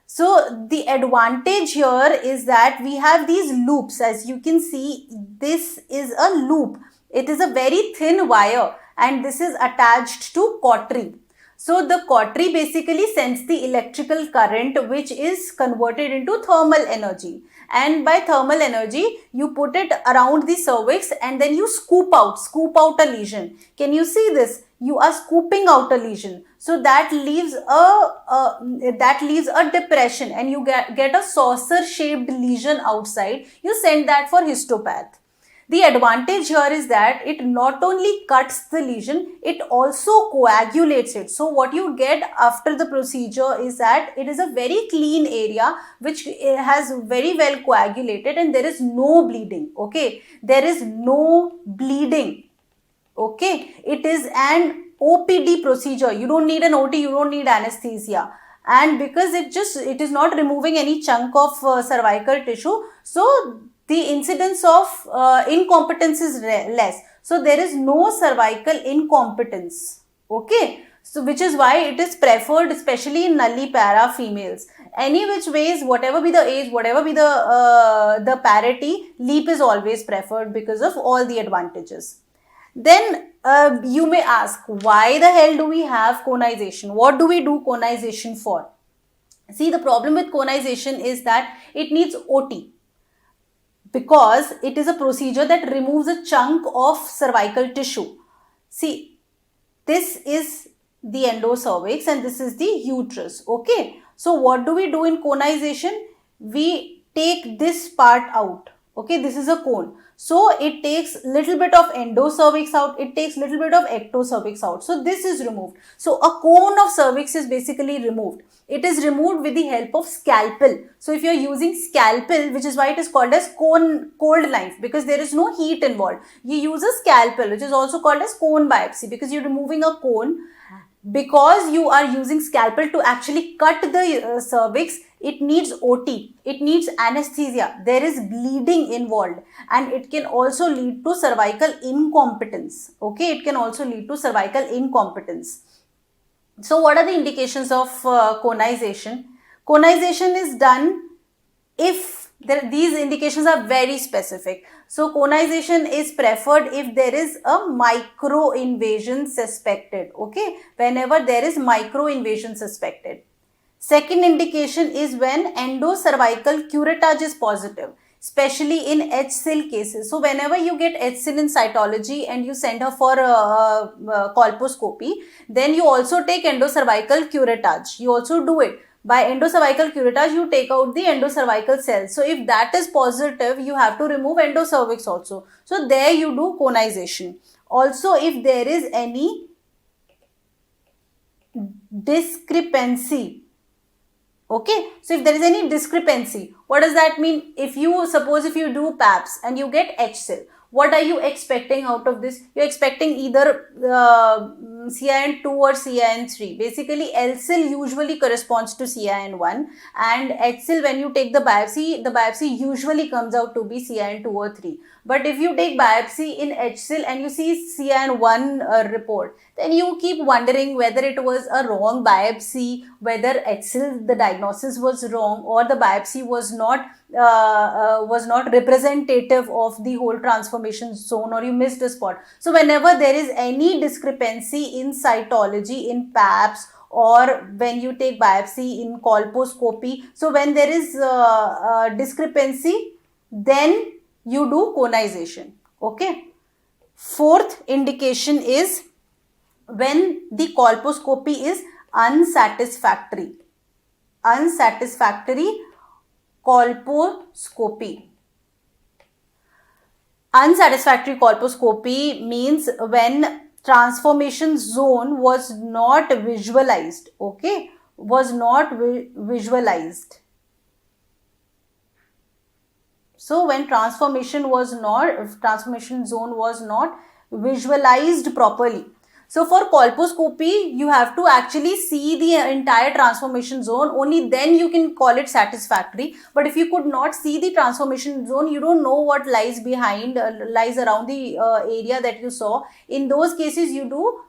So the advantage here is that we have these loops. As you can see, this is a loop. It is a very thin wire and this is attached to cautery. So the cautery basically sends the electrical current which is converted into thermal energy. And by thermal energy, you put it around the cervix and then you scoop out a lesion. Can you see this? You are scooping out a lesion. So that leaves a depression and you get a saucer shaped lesion outside. You send that for histopath. The advantage here is that it not only cuts the lesion, it also coagulates it. So what you get after the procedure is that it is a very clean area which has very well coagulated and there is no bleeding. Okay, there is no bleeding. Okay, it is an OPD procedure. You don't need an OT, you don't need anesthesia. And because it is not removing any chunk of cervical tissue, so the incidence of incompetence is less. So there is no cervical incompetence. Okay. So which is why it is preferred especially in nullipara females. Any which ways, whatever be the age, whatever be the parity, LEEP is always preferred because of all the advantages. Then you may ask, why the hell do we have conization? What do we do conization for? See, the problem with conization is that it needs OT, because it is a procedure that removes a chunk of cervical tissue. See, this is the endocervix and this is the uterus. Okay. So what do we do in conization? We take this part out. Okay. This is a cone. So it takes little bit of endocervix out, it takes little bit of ectocervix out. So this is removed. So a cone of cervix is basically removed. It is removed with the help of scalpel. So if you are using scalpel, which is why it is called as cold knife, because there is no heat involved. You use a scalpel, which is also called as cone biopsy, because you are removing a cone. Because you are using scalpel to actually cut the cervix, it needs OT, it needs anesthesia, there is bleeding involved, and it can also lead to cervical incompetence. Okay, it can also lead to cervical incompetence. So what are the indications of conization? Conization is done if these indications are very specific. So conization is preferred if there is a micro invasion suspected. Okay, whenever there is micro invasion suspected. Second indication is when endocervical curettage is positive, especially in HSIL cases. So whenever you get HSIL in cytology and you send her for colposcopy, then you also take endocervical curettage. You also do it. By endocervical curettage, you take out the endocervical cells. So if that is positive, you have to remove endocervix also. So there you do conization. Also, if there is any discrepancy, okay, so if there is any discrepancy, what does that mean? If you do PAPS and you get HSIL, what are you expecting out of this? You're expecting either CIN2 or CIN3. Basically, LSIL usually corresponds to CIN1, and HSIL, when you take the biopsy usually comes out to be CIN2 or 3. But if you take biopsy in HSIL and you see CIN1 report, then you keep wondering whether it was a wrong biopsy, whether HSIL, the diagnosis was wrong, or the biopsy was not representative of the whole transformation zone, or you missed a spot. So whenever there is any discrepancy in cytology, in PAPS, or when you take biopsy in colposcopy, so when there is discrepancy, then you do conization. Okay. Fourth indication is when the colposcopy is unsatisfactory. Unsatisfactory colposcopy. Unsatisfactory colposcopy means when transformation zone was not visualized. Okay, was not visualized. So when transformation zone was not visualized properly. So for colposcopy, you have to actually see the entire transformation zone. Only then you can call it satisfactory. But if you could not see the transformation zone, you don't know what lies behind, lies around the area that you saw. In those cases, you do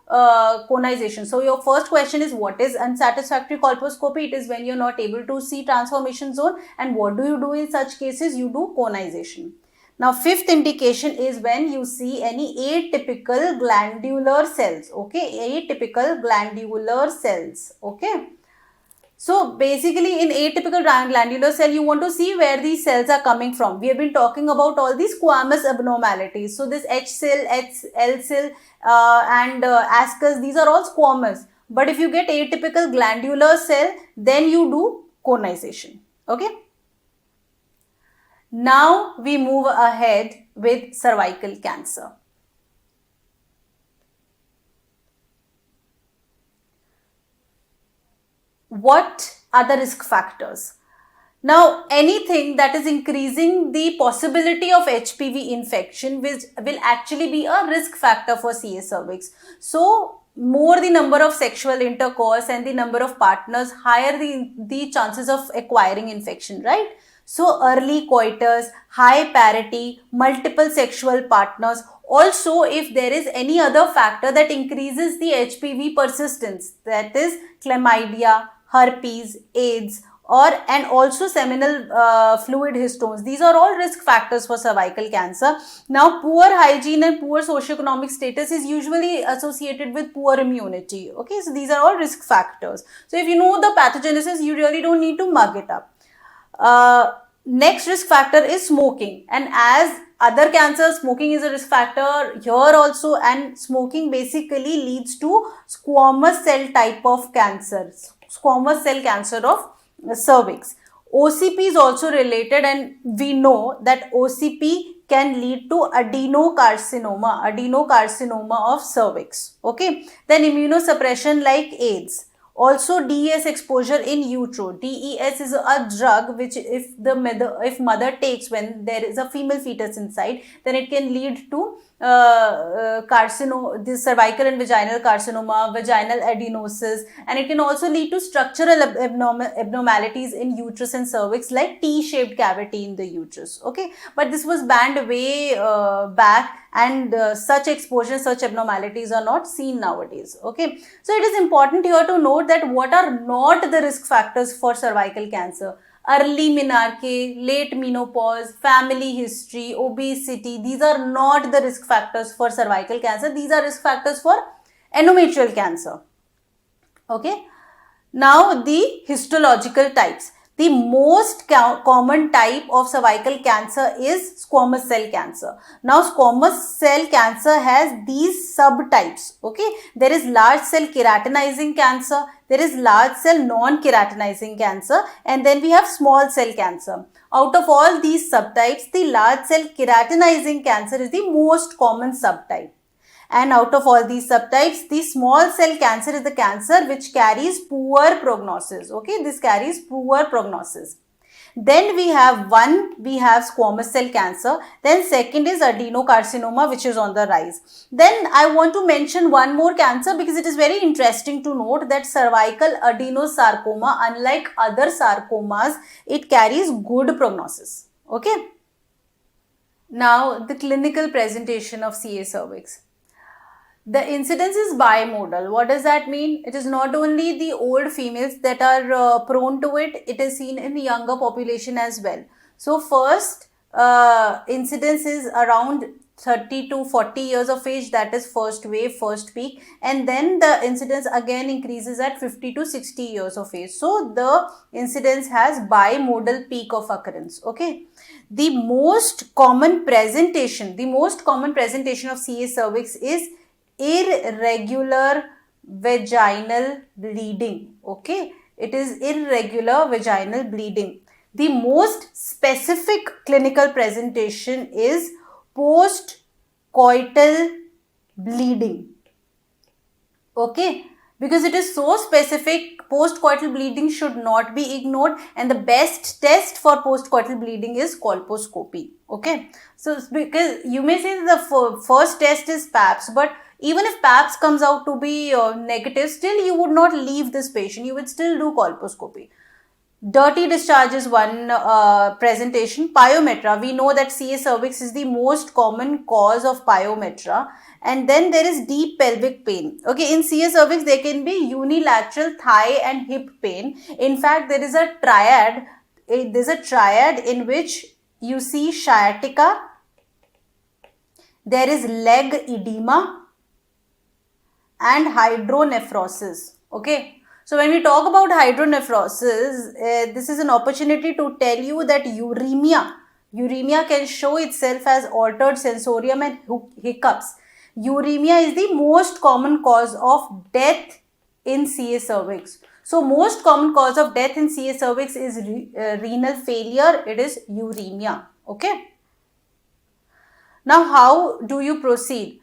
conization. So your first question is, what is unsatisfactory colposcopy? It is when you're not able to see transformation zone. And what do you do in such cases? You do conization. Now, fifth indication is when you see any atypical glandular cells. Okay, atypical glandular cells. Okay. So basically in atypical glandular cell, you want to see where these cells are coming from. We have been talking about all these squamous abnormalities. So this H cell, L cell and ascus, these are all squamous. But if you get atypical glandular cell, then you do conization. Okay. Now we move ahead with cervical cancer. What are the risk factors? Now, anything that is increasing the possibility of HPV infection will actually be a risk factor for CA cervix. So, more the number of sexual intercourse and the number of partners, higher the chances of acquiring infection, right? So, early coitus, high parity, multiple sexual partners. Also, if there is any other factor that increases the HPV persistence, that is chlamydia, herpes, AIDS, and also seminal fluid histones. These are all risk factors for cervical cancer. Now, poor hygiene and poor socioeconomic status is usually associated with poor immunity. Okay, so these are all risk factors. So if you know the pathogenesis, you really don't need to mug it up. Next risk factor is smoking, and as other cancers, smoking is a risk factor here also, and smoking basically leads to squamous cell type of cancer, squamous cell cancer of cervix. OCP is also related, and we know that OCP can lead to adenocarcinoma of cervix. Okay, then immunosuppression like AIDS. Also, DES exposure in utero. DES is a drug which if mother takes when there is a female fetus inside, then it can lead to this cervical and vaginal carcinoma, vaginal adenosis, and it can also lead to structural abnormalities in uterus and cervix like T-shaped cavity in the uterus. Okay, but this was banned way back, and such exposure, such abnormalities are not seen nowadays. Okay, so it is important here to note that what are not the risk factors for cervical cancer. Early menarche, late menopause, family history, obesity, these are not the risk factors for cervical cancer. These are risk factors for endometrial cancer. Okay. Now the histological types. The most common type of cervical cancer is squamous cell cancer. Now, squamous cell cancer has these subtypes. Okay, there is large cell keratinizing cancer, there is large cell non-keratinizing cancer, and then we have small cell cancer. Out of all these subtypes, the large cell keratinizing cancer is the most common subtype. And out of all these subtypes, the small cell cancer is the cancer which carries poor prognosis. Okay, this carries poor prognosis. Then we have squamous cell cancer. Then second is adenocarcinoma, which is on the rise. Then I want to mention one more cancer because it is very interesting to note that cervical adenosarcoma, unlike other sarcomas, it carries good prognosis. Okay. Now the clinical presentation of CA cervix. The incidence is bimodal. What does that mean? It is not only the old females that are prone to it, it is seen in the younger population as well. So first incidence is around 30 to 40 years of age, that is first wave, first peak, and then the incidence again increases at 50 to 60 years of age. So the incidence has bimodal peak of occurrence. Okay. The most common presentation of CA cervix is irregular vaginal bleeding. Okay, it is irregular vaginal bleeding. The most specific clinical presentation is post-coital bleeding. Okay, because it is so specific, post-coital bleeding should not be ignored, and the best test for post-coital bleeding is colposcopy. Okay, so because you may say that the first test is PAPS, but even if PAPS comes out to be negative, still you would not leave this patient. You would still do colposcopy. Dirty discharge is one presentation. Pyometra. We know that CA cervix is the most common cause of pyometra. And then there is deep pelvic pain. Okay, in CA cervix, there can be unilateral thigh and hip pain. In fact, there is a triad. There's a triad in which you see sciatica, there is leg edema and hydronephrosis. Okay, so when we talk about hydronephrosis, this is an opportunity to tell you that uremia can show itself as altered sensorium and hiccups. Uremia is the most common cause of death in CA cervix. So most common cause of death in CA cervix is renal failure. It is uremia. Okay. Now how do you proceed?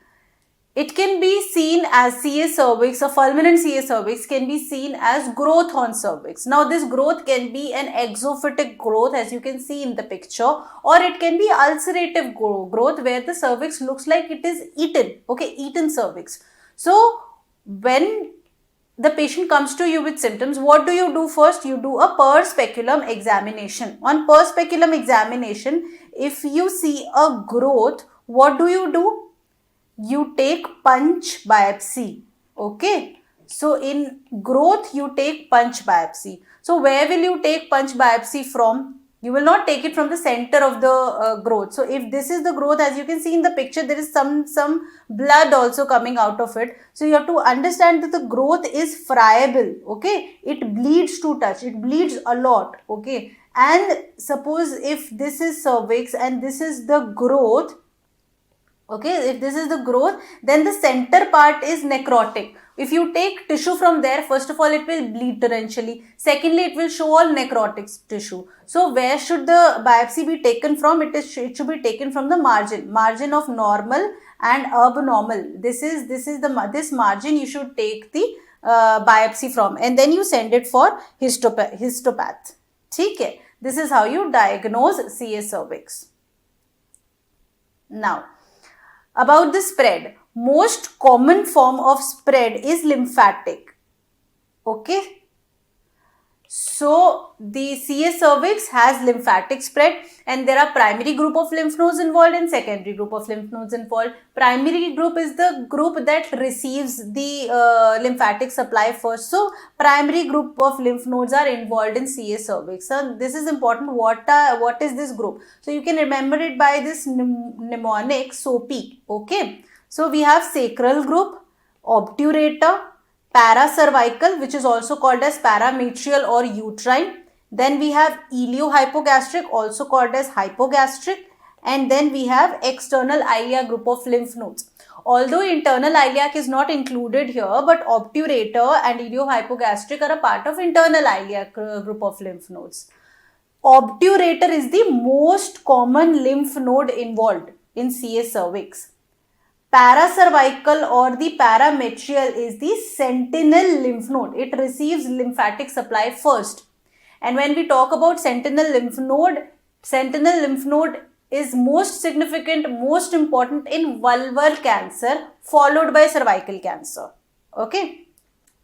It can be seen as CA cervix, a fulminant CA cervix can be seen as growth on cervix. Now this growth can be an exophytic growth as you can see in the picture, or it can be ulcerative growth where the cervix looks like it is eaten, okay, eaten cervix. So when the patient comes to you with symptoms, what do you do first? You do a per speculum examination. On per speculum examination, if you see a growth, what do? You take punch biopsy. Okay, so in growth you take punch biopsy. So where will you take punch biopsy from? You will not take it from the center of the growth. So if this is the growth, as you can see in the picture, there is some blood also coming out of it. So you have to understand that the growth is friable. Okay, it bleeds to touch, it bleeds a lot. Okay, and suppose if this is cervix and this is the growth, okay, if this is the growth, then the center part is necrotic. If you take tissue from there, first of all, it will bleed torrentially. Secondly, it will show all necrotic tissue. So where should the biopsy be taken from? It should be taken from the margin of normal and abnormal. This margin you should take the biopsy from, and then you send it for histopath. Okay, this is how you diagnose CA cervix. Now, about the spread, most common form of spread is lymphatic. Okay, so the CA cervix has lymphatic spread, and there are primary group of lymph nodes involved and secondary group of lymph nodes involved. Primary group is the group that receives the lymphatic supply first. So primary group of lymph nodes are involved in CA cervix. So this is important. What is this group? So you can remember it by this mnemonic SOAPy. Okay, so we have sacral group, obturator, paracervical, which is also called as parametrial or uterine. Then we have iliohypogastric, also called as hypogastric. And then we have external iliac group of lymph nodes. Although internal iliac is not included here, but obturator and iliohypogastric are a part of internal iliac group of lymph nodes. Obturator is the most common lymph node involved in CA cervix. Paracervical or the parametrial is the sentinel lymph node. It receives lymphatic supply first. And when we talk about sentinel lymph node is most significant, most important in vulvar cancer, followed by cervical cancer. Okay.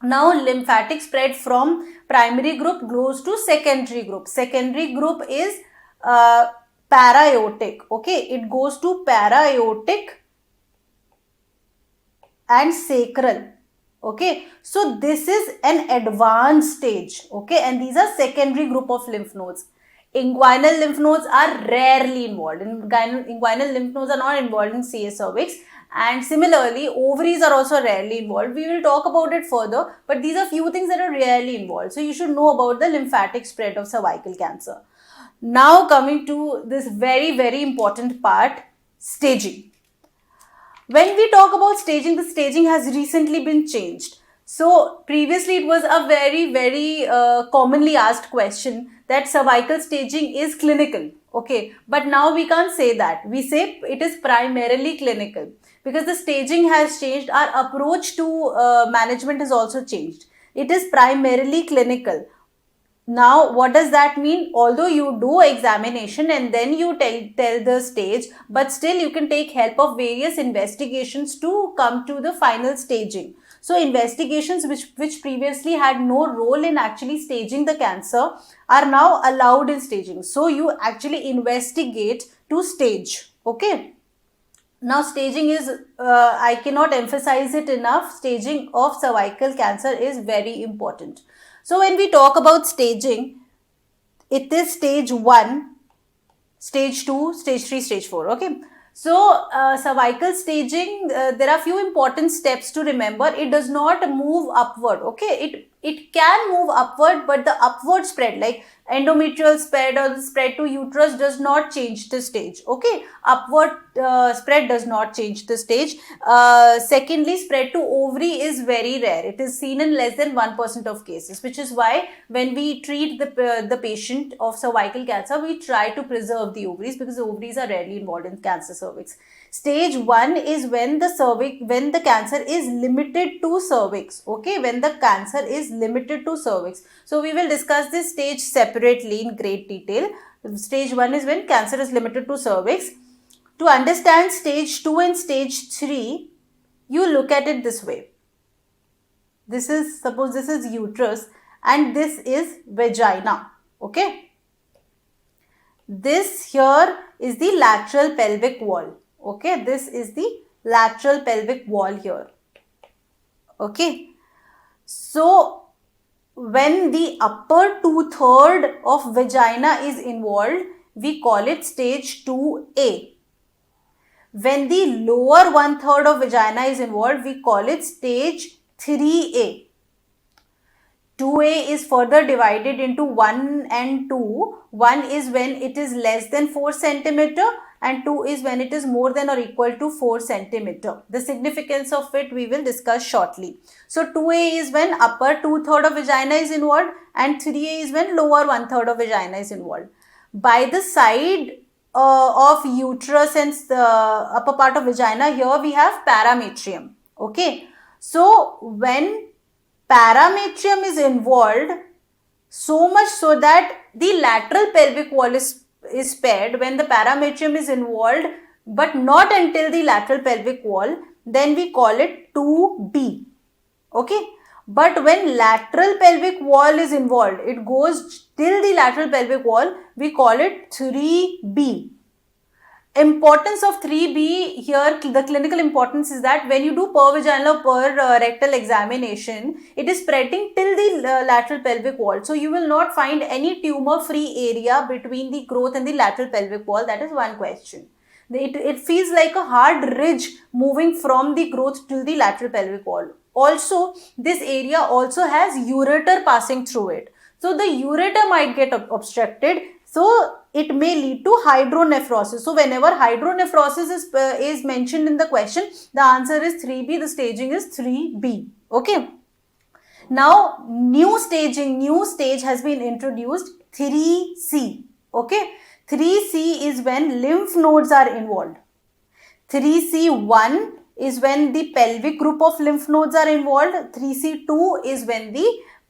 Now lymphatic spread from primary group goes to secondary group. Secondary group is para-aortic. Okay, it goes to para-aortic and sacral. Okay, so this is an advanced stage. Okay, and these are secondary group of lymph nodes. Inguinal lymph nodes are rarely involved. Inguinal lymph nodes are not involved in CA cervix. And similarly, ovaries are also rarely involved. We will talk about it further, but these are few things that are rarely involved. So you should know about the lymphatic spread of cervical cancer. Now coming to this very, very important part, staging. When we talk about staging, the staging has recently been changed. So previously it was a very, very commonly asked question that cervical staging is clinical. Okay, but now we can't say that. We say it is primarily clinical because the staging has changed. Our approach to management has also changed. It is primarily clinical. Now, what does that mean? Although you do examination and then you tell the stage, but still you can take help of various investigations to come to the final staging. So, investigations which previously had no role in actually staging the cancer are now allowed in staging. So, you actually investigate to stage. Okay. Now, staging is, I cannot emphasize it enough, staging of cervical cancer is very important. So, when we talk about staging, it is stage 1, stage 2, stage 3, stage 4. Okay. So cervical staging, there are few important steps to remember. It does not move upward. Okay, it can move upward, but the upward spread, like endometrial spread or the spread to uterus, does not change the stage. Okay, upward spread does not change the stage. Secondly, spread to ovary is very rare. It is seen in less than 1% of cases, which is why when we treat the patient of cervical cancer, we try to preserve the ovaries, because the ovaries are rarely involved in cancer cervix. Stage 1 is when the cancer is limited to cervix. Okay, when the cancer is limited to cervix. So we will discuss this stage separately in great detail. Stage 1 is when cancer is limited to cervix. To understand stage 2 and stage 3, you look at it this way. Suppose this is uterus and this is vagina. Okay. This here is the lateral pelvic wall. Okay, this is the lateral pelvic wall here. Okay, so when the upper 2/3 of vagina is involved, we call it stage 2A. When the lower 1/3 of vagina is involved, we call it stage 3A. 2A is further divided into 1 and 2. 1 is when it is less than 4 centimeter and 2 is when it is more than or equal to 4 centimeter. The significance of it we will discuss shortly. So 2A is when upper 2/3 of vagina is involved and 3A is when lower 1/3 of vagina is involved. By the side of uterus and upper part of vagina, here we have parametrium. Okay, so when parametrium is involved, so much so that the lateral pelvic wall is spared, when the parametrium is involved but not until the lateral pelvic wall, then we call it 2B. Okay, but when lateral pelvic wall is involved, it goes till the lateral pelvic wall, we call it 3B. Importance of 3B here, the clinical importance is that when you do per vaginal or per rectal examination, it is spreading till the lateral pelvic wall. So you will not find any tumor free area between the growth and the lateral pelvic wall. That is one question. It feels like a hard ridge moving from the growth till the lateral pelvic wall. Also, this area also has ureter passing through it. So the ureter might get obstructed. So it may lead to hydronephrosis. So whenever hydronephrosis is mentioned in the question, the answer is 3B. The staging is 3B. Okay. Now new stage has been introduced, 3C. Okay. 3C is when lymph nodes are involved. 3C1 is when the pelvic group of lymph nodes are involved. 3C2 is when the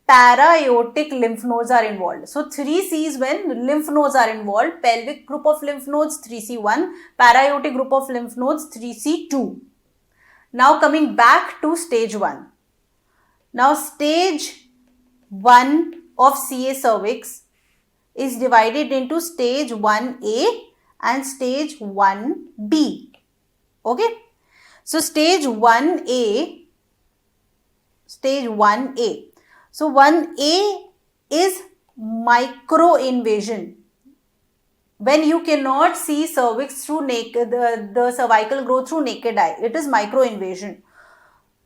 para-aortic lymph nodes are involved. So 3C is when lymph nodes are involved, pelvic group of lymph nodes 3C1, para-aortic group of lymph nodes 3C2. Now coming back to stage 1. Now stage 1 of CA cervix is divided into stage 1A and stage 1B. Okay. So stage 1A. So 1A is micro-invasion. When you cannot see cervix through the cervical growth through naked eye, it is micro-invasion.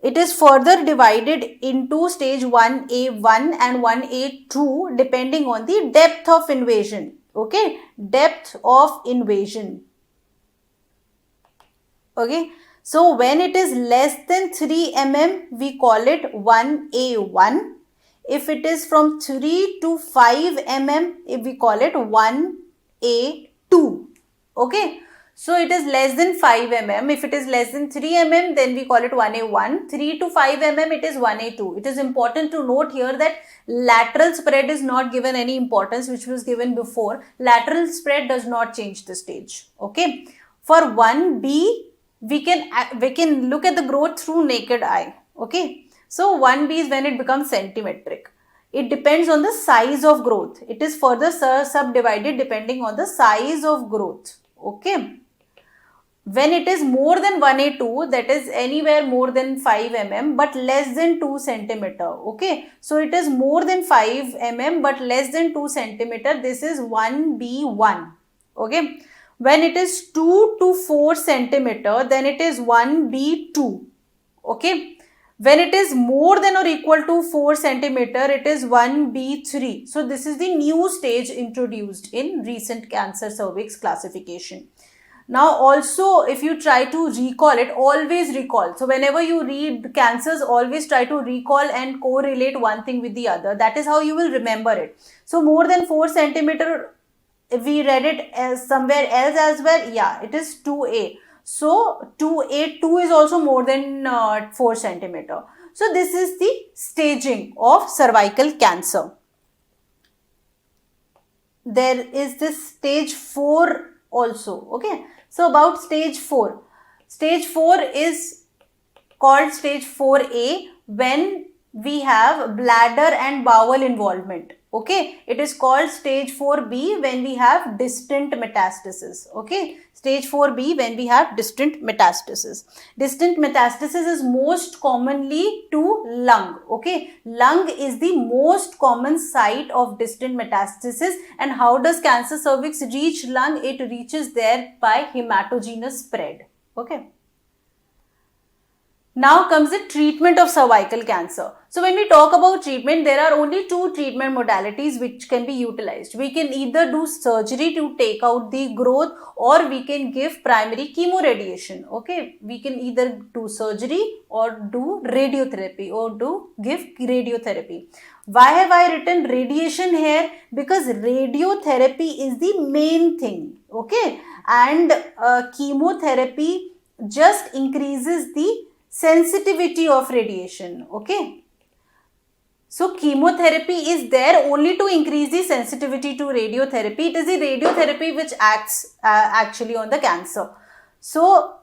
It is further divided into stage 1A1 and 1A2 depending on the depth of invasion. Okay, depth of invasion. Okay, so when it is less than 3 mm, we call it 1A1. If it is from 3 to 5 mm, we call it 1A2. Okay. So it is less than 5 mm. If it is less than 3 mm, then we call it 1A1. 3 to 5 mm, it is 1A2. It is important to note here that lateral spread is not given any importance, which was given before. Lateral spread does not change the stage. Okay. For 1B, we can look at the growth through naked eye. Okay. So 1B is when it becomes centimetric. It depends on the size of growth. It is further subdivided depending on the size of growth. Okay. When it is more than 1A2, that is anywhere more than 5 mm but less than 2 centimeter. Okay. So it is more than 5 mm but less than 2 centimeter. This is 1B1. Okay. When it is 2 to 4 centimeter, then it is 1B2. Okay. When it is more than or equal to 4 centimeter, it is 1B3. So this is the new stage introduced in recent cancer cervix classification. Now also, if you try to recall it, always recall. So whenever you read cancers, always try to recall and correlate one thing with the other. That is how you will remember it. So more than 4 centimeter, if we read it as somewhere else as well, yeah, it is 2A. So 2A, 2 is also more than 4 centimeter. So this is the staging of cervical cancer. There is this stage 4 also. Okay. So about stage 4. Stage 4 is called stage 4A when we have bladder and bowel involvement. Okay. It is called stage 4B when we have distant metastasis. Okay. Stage 4B when we have distant metastasis. Distant metastasis is most commonly to lung. Okay. Lung is the most common site of distant metastasis. And how does cancer cervix reach lung? It reaches there by hematogenous spread. Okay. Now comes the treatment of cervical cancer. So when we talk about treatment, there are only two treatment modalities which can be utilized. We can either do surgery to take out the growth, or we can give primary chemoradiation. Okay, we can either do surgery or do radiotherapy or give radiotherapy. Why have I written radiation here? Because radiotherapy is the main thing. Okay, and chemotherapy just increases the sensitivity of radiation. Okay. So chemotherapy is there only to increase the sensitivity to radiotherapy. It is the radiotherapy which acts actually on the cancer. So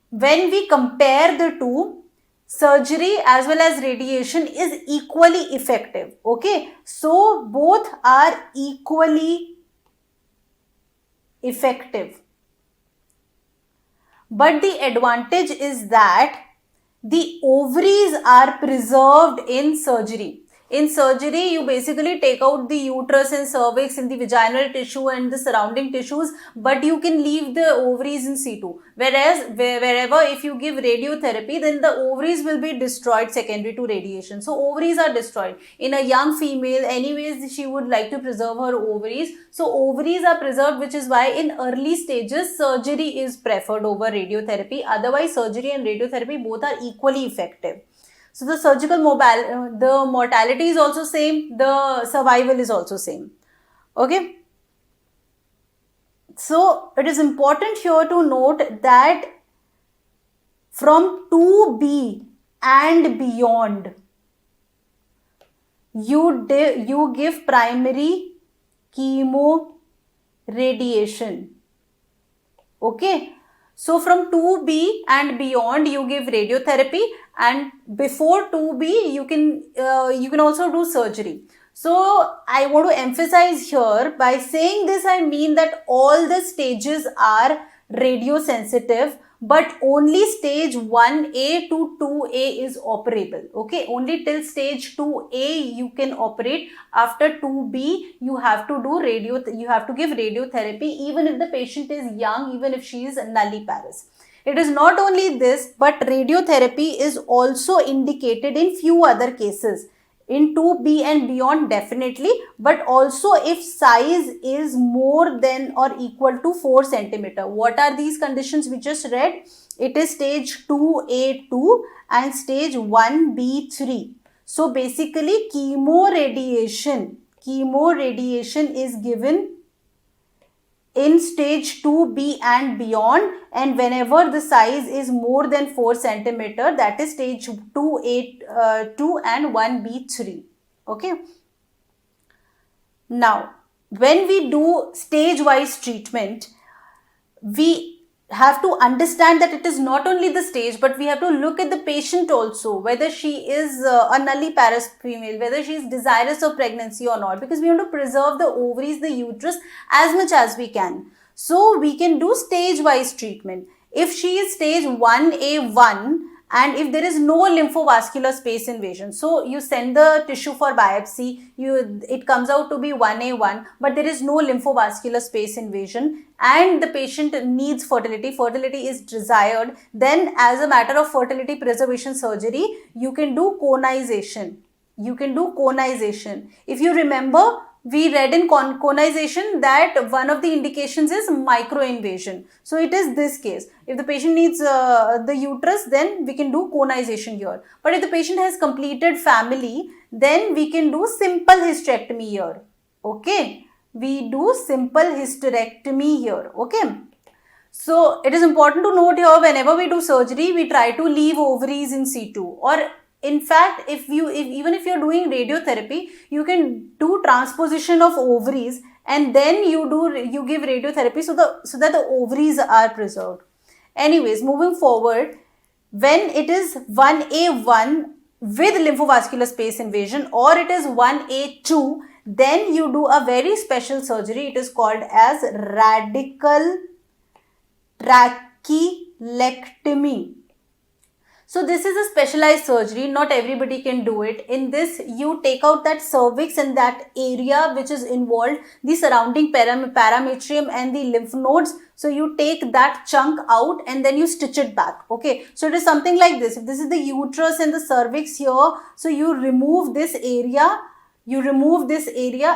when we compare the two, surgery as well as radiation is equally effective. Okay. So both are equally effective. But the advantage is that the ovaries are preserved in surgery. In surgery, you basically take out the uterus and cervix and the vaginal tissue and the surrounding tissues, but you can leave the ovaries in situ. Whereas, wherever if you give radiotherapy, then the ovaries will be destroyed secondary to radiation. So, ovaries are destroyed. In a young female, anyways, she would like to preserve her ovaries. So, ovaries are preserved, which is why in early stages, surgery is preferred over radiotherapy. Otherwise, surgery and radiotherapy both are equally effective. So the surgical the mortality is also same, the survival is also same. Okay. So it is important here to note that from 2B and beyond, you give primary chemo radiation. Okay. So from 2B and beyond, you give radiotherapy, and before 2B, you can also do surgery. So I want to emphasize here, by saying this, I mean that all the stages are radiosensitive, but only stage 1A to 2A is operable. Okay, only till stage 2A you can operate. After 2B, you have to give radiotherapy, even if the patient is young, even if she is nulliparous. It is not only this, but radiotherapy is also indicated in few other cases. In 2B and beyond, definitely, but also if size is more than or equal to 4 centimeter. What are these conditions we just read? It is stage 2A2 and stage 1B3. So basically, chemoradiation is given in stage 2B and beyond, and whenever the size is more than 4 centimeter, that is stage 2A2 and 1B3. Okay. Now, when we do stage wise treatment, we have to understand that it is not only the stage, but we have to look at the patient also, whether she is a nulliparous female, whether she is desirous of pregnancy or not, because we want to preserve the ovaries, the uterus as much as we can. So we can do stage wise treatment. If she is stage 1A1 and if there is no lymphovascular space invasion, so you send the tissue for biopsy, it comes out to be 1A1, but there is no lymphovascular space invasion and the patient needs fertility is desired, then as a matter of fertility preservation surgery, you can do conization. If you remember, we read in conization that one of the indications is microinvasion. So it is this case. If the patient needs the uterus, then we can do conization here. But if the patient has completed family, then we can do simple hysterectomy here. Okay. We do simple hysterectomy here. Okay. So it is important to note here, whenever we do surgery, we try to leave ovaries in situ, or in fact, even if you're doing radiotherapy, you can do transposition of ovaries and then you give radiotherapy so that the ovaries are preserved. Anyways, moving forward, when it is 1A1 with lymphovascular space invasion or it is 1A2, then you do a very special surgery. It is called as radical trachelectomy. So this is a specialized surgery, not everybody can do it. In this, you take out that cervix and that area which is involved, the surrounding parametrium and the lymph nodes. So you take that chunk out and then you stitch it back. Okay, so it is something like this. If this is the uterus and the cervix here, so you remove this area,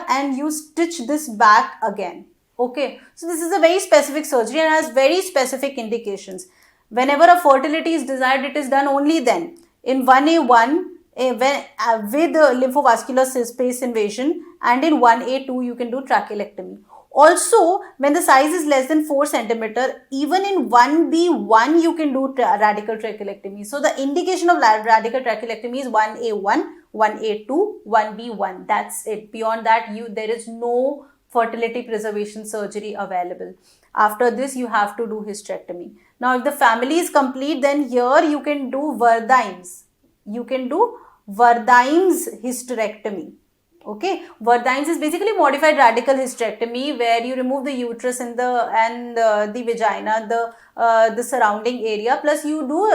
and you stitch this back again. Okay, so this is a very specific surgery and has very specific indications. Whenever a fertility is desired, it is done only then. In 1A1, with lymphovascular space invasion, and in 1A2, you can do trachelectomy. Also, when the size is less than 4 centimeter, even in 1B1, you can do radical trachelectomy. So the indication of radical trachelectomy is 1A1, 1A2, 1B1. That's it. Beyond that, there is no fertility preservation surgery available. After this, you have to do hysterectomy. Now, if the family is complete, then here you can do Verdheim's. Hysterectomy. Okay, Verdheim's is basically modified radical hysterectomy where you remove the uterus and the vagina, the surrounding area, plus you do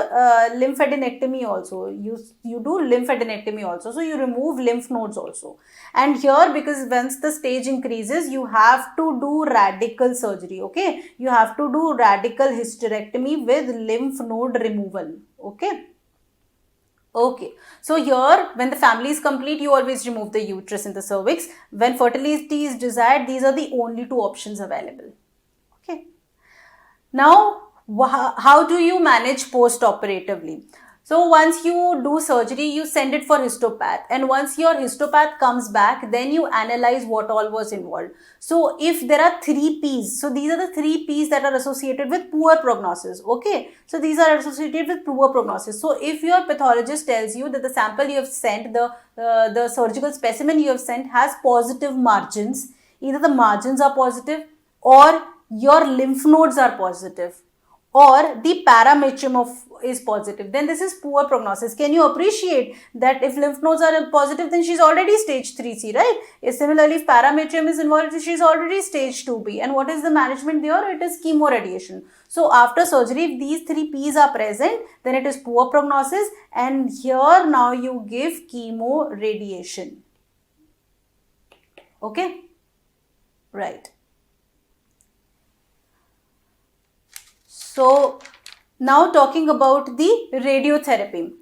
lymphadenectomy also. You do lymphadenectomy also. So you remove lymph nodes also. And here, because once the stage increases, you have to do radical surgery. Okay, you have to do radical hysterectomy with lymph node removal. Okay. Okay, so here when the family is complete, you always remove the uterus and the cervix. When fertility is desired, these are the only two options available. Okay. Now, how do you manage post-operatively? So once you do surgery, you send it for histopath, and once your histopath comes back, then you analyze what all was involved. So if there are 3 P's, so these are the 3 P's that are associated with poor prognosis. Okay, so these are associated with poor prognosis. So if your pathologist tells you that the sample you have sent, the surgical specimen you have sent has positive margins, either the margins are positive or your lymph nodes are positive, or the parametrium is positive, then this is poor prognosis. Can you appreciate that if lymph nodes are positive, then she's already stage 3C, right? Similarly, if parametrium is involved, she's already stage 2B. And what is the management there? It is chemoradiation. So after surgery, if these 3 P's are present, then it is poor prognosis. And here now you give chemoradiation. Okay? Right. So now talking about the radiotherapy.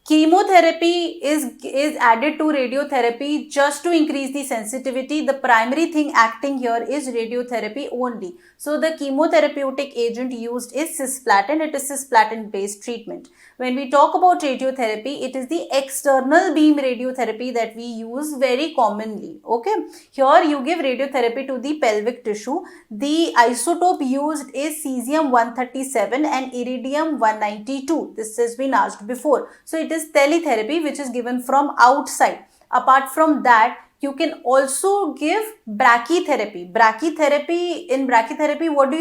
Chemotherapy is added to radiotherapy just to increase the sensitivity. The primary thing acting here is radiotherapy only. So the chemotherapeutic agent used is cisplatin. It is cisplatin based treatment. When we talk about radiotherapy, it is the external beam radiotherapy that we use very commonly. Okay. Here you give radiotherapy to the pelvic tissue. The isotope used is cesium-137 and iridium-192. This has been asked before. So it is teletherapy which is given from outside. Apart from that, you can also give brachytherapy. In brachytherapy, what do?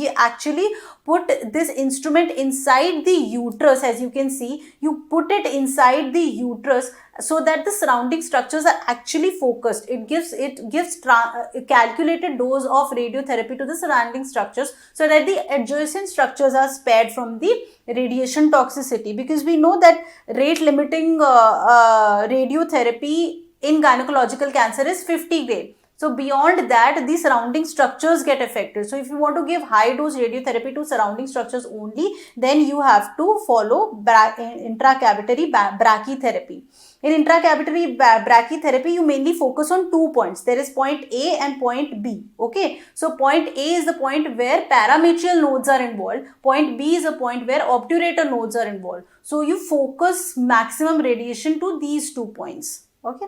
You actually put this instrument inside the uterus. As you can see, you put it inside the uterus so that the surrounding structures are actually focused. It gives a calculated dose of radiotherapy to the surrounding structures so that the adjacent structures are spared from the radiation toxicity, because we know that rate limiting radiotherapy in gynecological cancer is 50 gray. So beyond that, the surrounding structures get affected. So if you want to give high dose radiotherapy to surrounding structures only, then you have to follow intracavitary brachytherapy. In intracavitary brachytherapy, you mainly focus on 2 points. There is point A and point B. Okay. So point A is the point where parametrial nodes are involved. Point B is a point where obturator nodes are involved. So you focus maximum radiation to these 2 points. Okay.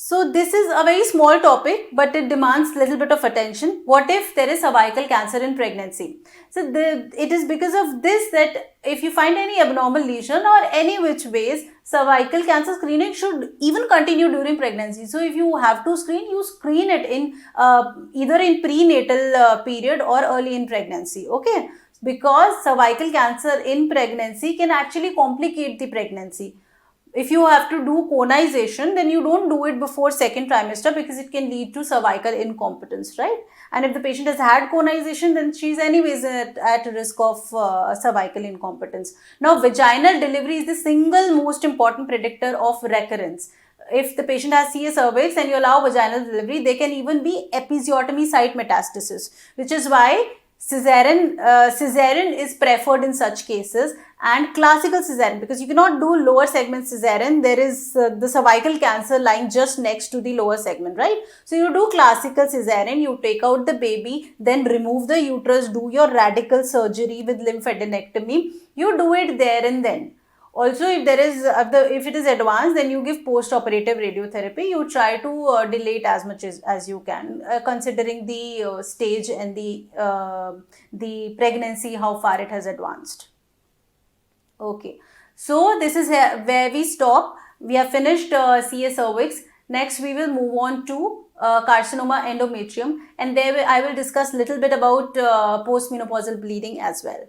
So this is a very small topic, but it demands little bit of attention. What if there is cervical cancer in pregnancy? So it is because of this that if you find any abnormal lesion or any which ways, cervical cancer screening should even continue during pregnancy. So if you have to screen, you screen it in either in prenatal period or early in pregnancy. Okay, because cervical cancer in pregnancy can actually complicate the pregnancy. If you have to do conization, then you don't do it before second trimester because it can lead to cervical incompetence, right? And if the patient has had conization, then she's anyways at risk of cervical incompetence. Now, vaginal delivery is the single most important predictor of recurrence. If the patient has CA cervix and you allow vaginal delivery, there can even be episiotomy site metastasis, which is why cesarean is preferred in such cases, and classical cesarean, because you cannot do lower segment cesarean. There is the cervical cancer lying just next to the lower segment, right? So you do classical cesarean, you take out the baby, then remove the uterus, do your radical surgery with lymphadenectomy. You do it there and then. Also, if there is if it is advanced, then you give post-operative radiotherapy. You try to delay it as much as you can, considering the stage and the pregnancy, how far it has advanced. Okay, so this is where we stop. We have finished CA cervix. Next, we will move on to carcinoma endometrium, and there I will discuss little bit about postmenopausal bleeding as well.